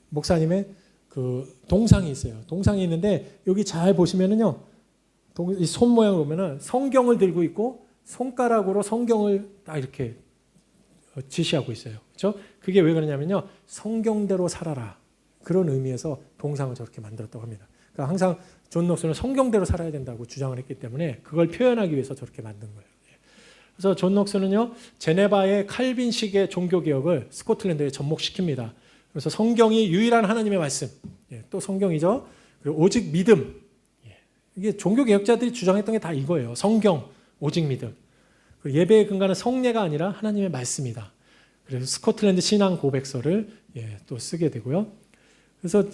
목사님의 그 동상이 있어요. 동상이 있는데, 여기 잘 보시면은요, 이 손 모양을 보면은 성경을 들고 있고 손가락으로 성경을 딱 이렇게 지시하고 있어요. 그렇죠? 그게 왜 그러냐면요, 성경대로 살아라, 그런 의미에서 동상을 저렇게 만들었다고 합니다. 그러니까 항상 존 녹스는 성경대로 살아야 된다고 주장을 했기 때문에 그걸 표현하기 위해서 저렇게 만든 거예요. 그래서 존 녹스는요, 제네바의 칼빈식의 종교개혁을 스코틀랜드에 접목시킵니다. 그래서 성경이 유일한 하나님의 말씀, 또 성경이죠. 그리고 오직 믿음, 이게 종교개혁자들이 주장했던 게 다 이거예요. 성경, 오직 믿음. 예배의 근간은 성례가 아니라 하나님의 말씀이다. 그래서 스코틀랜드 신앙 고백서를 또 쓰게 되고요. 그래서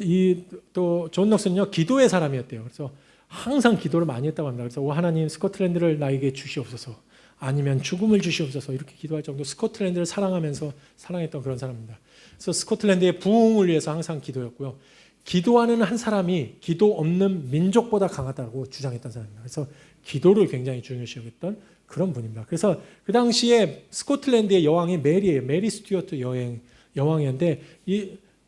또 존 녹스는요, 기도의 사람이었대요. 그래서 항상 기도를 많이 했다고 합니다. 그래서 오 하나님, 스코틀랜드를 나에게 주시옵소서, 아니면 죽음을 주시옵소서, 이렇게 기도할 정도 스코틀랜드를 사랑하면서 사랑했던 그런 사람입니다. 그래서 스코틀랜드의 부흥을 위해서 항상 기도했고요. 기도하는 한 사람이 기도 없는 민족보다 강하다고 주장했던 사람입니다. 그래서 기도를 굉장히 중요시 여겼던 그런 분입니다. 그래서 그 당시에 스코틀랜드의 여왕이 메리예요. 메리 스튜어트 여왕이었는데,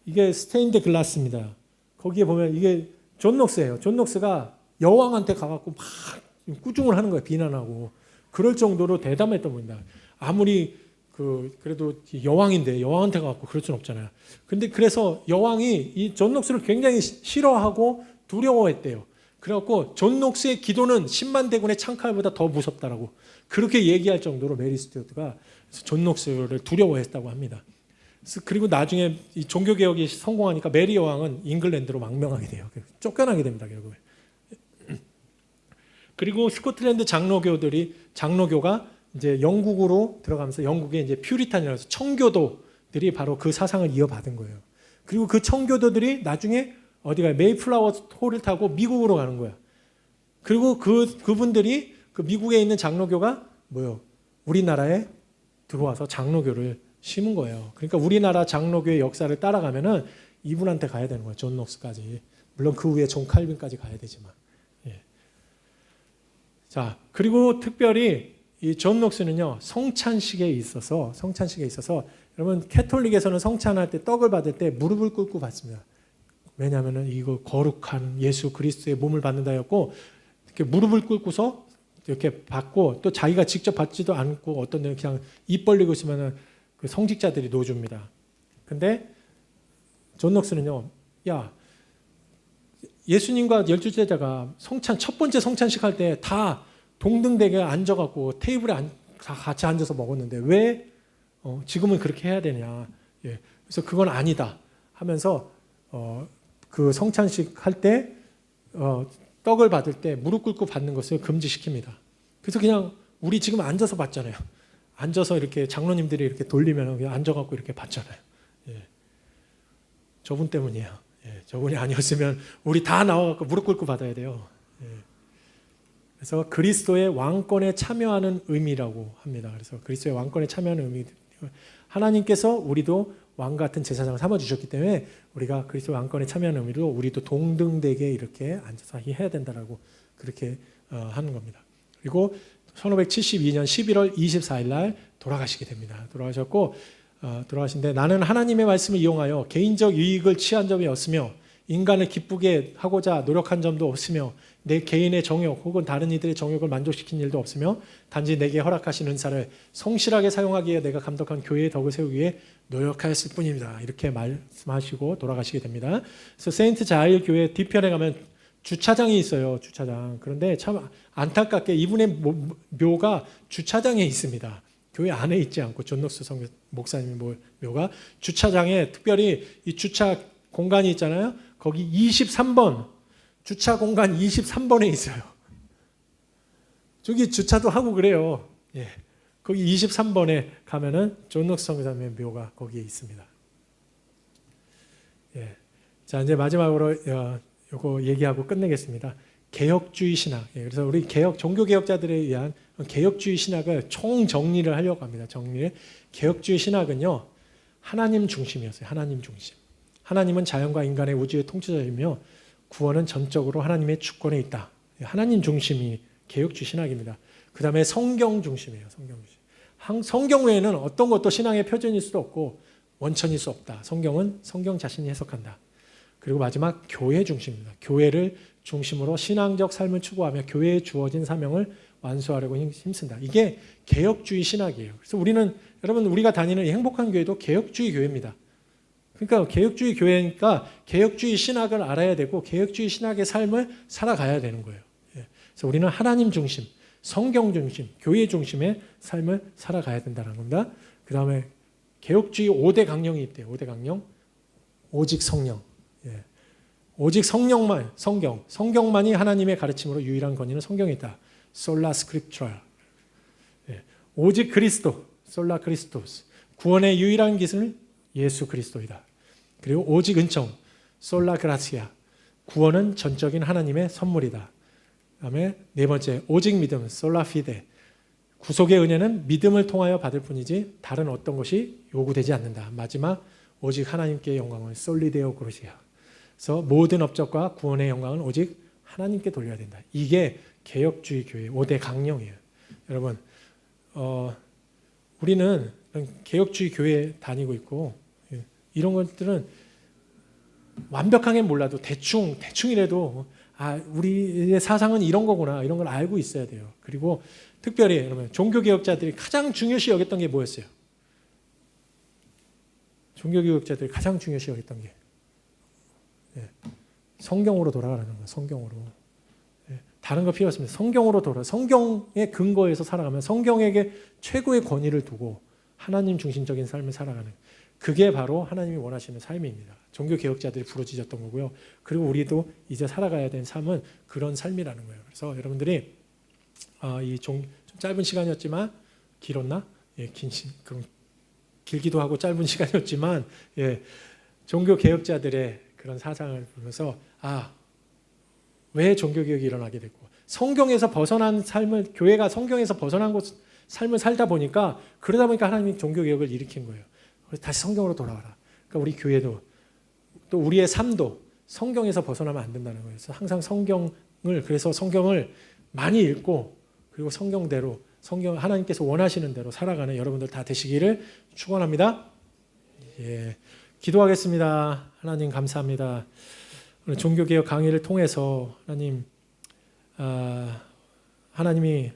이게 스테인드 글라스입니다. 거기에 보면 이게 존 녹스예요. 존 녹스가 여왕한테 가갖고 막 꾸중을 하는 거예요. 비난하고. 그럴 정도로 대담했던 분입니다. 아무리 그래도 여왕인데 여왕한테 가갖고 그럴 수는 없잖아요. 근데 그래서 여왕이 이 존 녹스를 굉장히 싫어하고 두려워했대요. 그래갖고 존 녹스의 기도는 10만 대군의 창칼보다 더 무섭다라고 그렇게 얘기할 정도로 메리 스튜어트가 존 녹스를 두려워했다고 합니다. 그리고 나중에 이 종교개혁이 성공하니까 메리 여왕은 잉글랜드로 망명하게 돼요. 쫓겨나게 됩니다, 결국에. 그리고 스코틀랜드 장로교가 이제 영국으로 들어가면서 영국의 이제 퓨리탄이라고 해서 청교도들이 바로 그 사상을 이어받은 거예요. 그리고 그 청교도들이 나중에 어디가 메이플라워 호를 타고 미국으로 가는 거야. 그리고 그분들이 그 미국에 있는 장로교가 뭐요? 우리나라에 들어와서 장로교를 심은 거예요. 그러니까 우리나라 장로교의 역사를 따라가면은 이분한테 가야 되는 거예요. 존 녹스까지. 물론 그 위에 존 칼빈까지 가야 되지만. 예. 자, 그리고 특별히 이 존 녹스는요, 성찬식에 있어서 여러분 캐톨릭에서는 성찬할 때 떡을 받을 때 무릎을 꿇고 받습니다. 왜냐하면은 이거 거룩한 예수 그리스도의 몸을 받는다였고, 이렇게 무릎을 꿇고서 이렇게 받고 또 자기가 직접 받지도 않고 어떤 데는 그냥 입 벌리고 있으면은 그 성직자들이 놓줍니다. 근데 존 녹스는요, 야, 예수님과 12제자가 첫 번째 성찬식 할 때 다 동등되게 앉아갖고 테이블에 다 같이 앉아서 먹었는데 왜 지금은 그렇게 해야 되냐. 예. 그래서 그건 아니다 하면서 그 성찬식 할 때 떡을 받을 때 무릎 꿇고 받는 것을 금지시킵니다. 그래서 그냥 우리 지금 앉아서 받잖아요. 앉아서 이렇게 장로님들이 이렇게 돌리면 그냥 앉아갖고 이렇게 받잖아요. 예. 저분 때문이에요. 예. 저분이 아니었으면 우리 다 나와갖고 무릎 꿇고 받아야 돼요. 예. 그래서 그리스도의 왕권에 참여하는 의미라고 합니다. 그래서 그리스도의 왕권에 참여하는 의미, 하나님께서 우리도 왕 같은 제사장을 삼아 주셨기 때문에 우리가 그리스도 왕권에 참여하는 의미로 우리도 동등되게 이렇게 앉아서 해야 된다라고 그렇게 하는 겁니다. 그리고 1572년 11월 24일 날 돌아가시게 됩니다. 돌아가신데 나는 하나님의 말씀을 이용하여 개인적 유익을 취한 점이 없으며 인간을 기쁘게 하고자 노력한 점도 없으며 내 개인의 정욕 혹은 다른 이들의 정욕을 만족시킨 일도 없으며 단지 내게 허락하신 은사를 성실하게 사용하기 위해 내가 감독한 교회의 덕을 세우기 위해 노력하였을 뿐입니다. 이렇게 말씀하시고 돌아가시게 됩니다. 그래서 세인트 자일 교회 뒤편에 가면 주차장이 있어요. 주차장. 그런데 참 안타깝게 이분의 묘가 주차장에 있습니다. 교회 안에 있지 않고 존 녹스 목사님 묘가 주차장에 특별히 이 주차 공간이 있잖아요. 거기 23번 주차 공간 23번에 있어요. 저기 주차도 하고 그래요. 예. 거기 23번에 가면은 존 녹스 성교사님의 묘가 거기에 있습니다. 예. 자, 이제 마지막으로 요거 얘기하고 끝내겠습니다. 개혁주의 신학. 예. 그래서 우리 종교 개혁자들에 의한 개혁주의 신학을 총 정리를 하려고 합니다. 개혁주의 신학은요, 하나님 중심이었어요. 하나님 중심. 하나님은 자연과 인간의 우주의 통치자이며 구원은 전적으로 하나님의 주권에 있다. 하나님 중심이 개혁주의 신학입니다. 그 다음에 성경 중심이에요. 성경 중심. 성경 외에는 어떤 것도 신앙의 표준일 수도 없고 원천일 수 없다. 성경은 성경 자신이 해석한다. 그리고 마지막 교회 중심입니다. 교회를 중심으로 신앙적 삶을 추구하며 교회에 주어진 사명을 완수하려고 힘쓴다. 이게 개혁주의 신학이에요. 그래서 우리가 다니는 이 행복한 교회도 개혁주의 교회입니다. 그러니까 개혁주의 교회니까 개혁주의 신학을 알아야 되고 개혁주의 신학의 삶을 살아가야 되는 거예요. 그래서 우리는 하나님 중심, 성경 중심, 교회 중심의 삶을 살아가야 된다는 겁니다. 그 다음에 개혁주의 5대 강령이 있대요. 5대 강령. 오직 성령. 오직 성경만이 하나님의 가르침으로 유일한 권위는 성경에 있다. 솔라 스크립트럴. 오직 그리스도, 솔라 크리스토스. 구원의 유일한 기준은 예수 그리스도이다. 그리고 오직 은총, 솔라 그라시아. 구원은 전적인 하나님의 선물이다. 그다음에 네 번째, 오직 믿음, 솔라 피데. 구속의 은혜는 믿음을 통하여 받을 뿐이지 다른 어떤 것이 요구되지 않는다. 마지막, 오직 하나님께 영광을 솔리데오 그로시아. 그래서 모든 업적과 구원의 영광은 오직 하나님께 돌려야 된다. 이게 개혁주의 교회 5대 강령이에요. 여러분, 우리는 개혁주의 교회에 다니고 있고 이런 것들은 완벽하게 몰라도 대충이라도 우리의 사상은 이런 거구나 이런 걸 알고 있어야 돼요. 그리고 특별히 여러분 종교개혁자들이 가장 중요시 여겼던 게 뭐였어요? 종교개혁자들이 가장 중요시 여겼던 게 성경으로 돌아가라는 거예요. 성경으로. 다른 거 필요 없습니다. 성경으로 성경의 근거에서 살아가면 성경에게 최고의 권위를 두고 하나님 중심적인 삶을 살아가는 그게 바로 하나님이 원하시는 삶입니다. 종교개혁자들이 부르짖었던 거고요. 그리고 우리도 이제 살아가야 되는 삶은 그런 삶이라는 거예요. 그래서 여러분들이 좀 짧은 시간이었지만 길었나? 예, 그럼 길기도 하고 짧은 시간이었지만 예, 종교 개혁자들의 그런 사상을 보면서 왜 종교 개혁이 일어나게 됐고 성경에서 벗어난 삶을 교회가 성경에서 벗어난 삶을 살다 보니까 그러다 보니까 하나님이 종교 개혁을 일으킨 거예요. 그래서 다시 성경으로 돌아와라. 그러니까 우리 교회도 또 우리의 삶도 성경에서 벗어나면 안 된다는 거예요. 그래서 항상 그래서 성경을 많이 읽고 그리고 성경대로 하나님께서 원하시는 대로 살아가는 여러분들 다 되시기를 축원합니다. 예, 기도하겠습니다. 하나님 감사합니다. 오늘 종교개혁 강의를 통해서 하나님이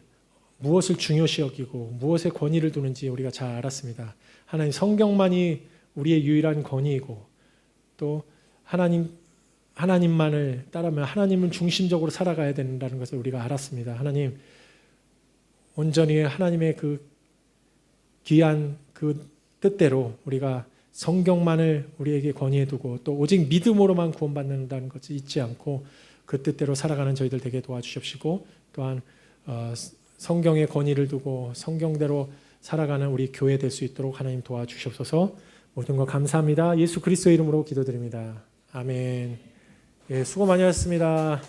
무엇을 중요시 여기고 무엇에 권위를 두는지 우리가 잘 알았습니다. 하나님 성경만이 우리의 유일한 권위이고 또 하나님만을 따르면 하나님은 중심적으로 살아가야 된다는 것을 우리가 알았습니다. 하나님 온전히 하나님의 그 귀한 그 뜻대로 우리가 성경만을 우리에게 권위해 두고 또 오직 믿음으로만 구원받는다는 것을 잊지 않고 그 뜻대로 살아가는 저희들 되게 도와주십시고 또한 성경에 권위를 두고 성경대로 살아가는 우리 교회 될 수 있도록 하나님 도와주시옵소서. 모든 것 감사합니다. 예수 그리스도의 이름으로 기도드립니다. 아멘. 예, 수고 많이 하셨습니다.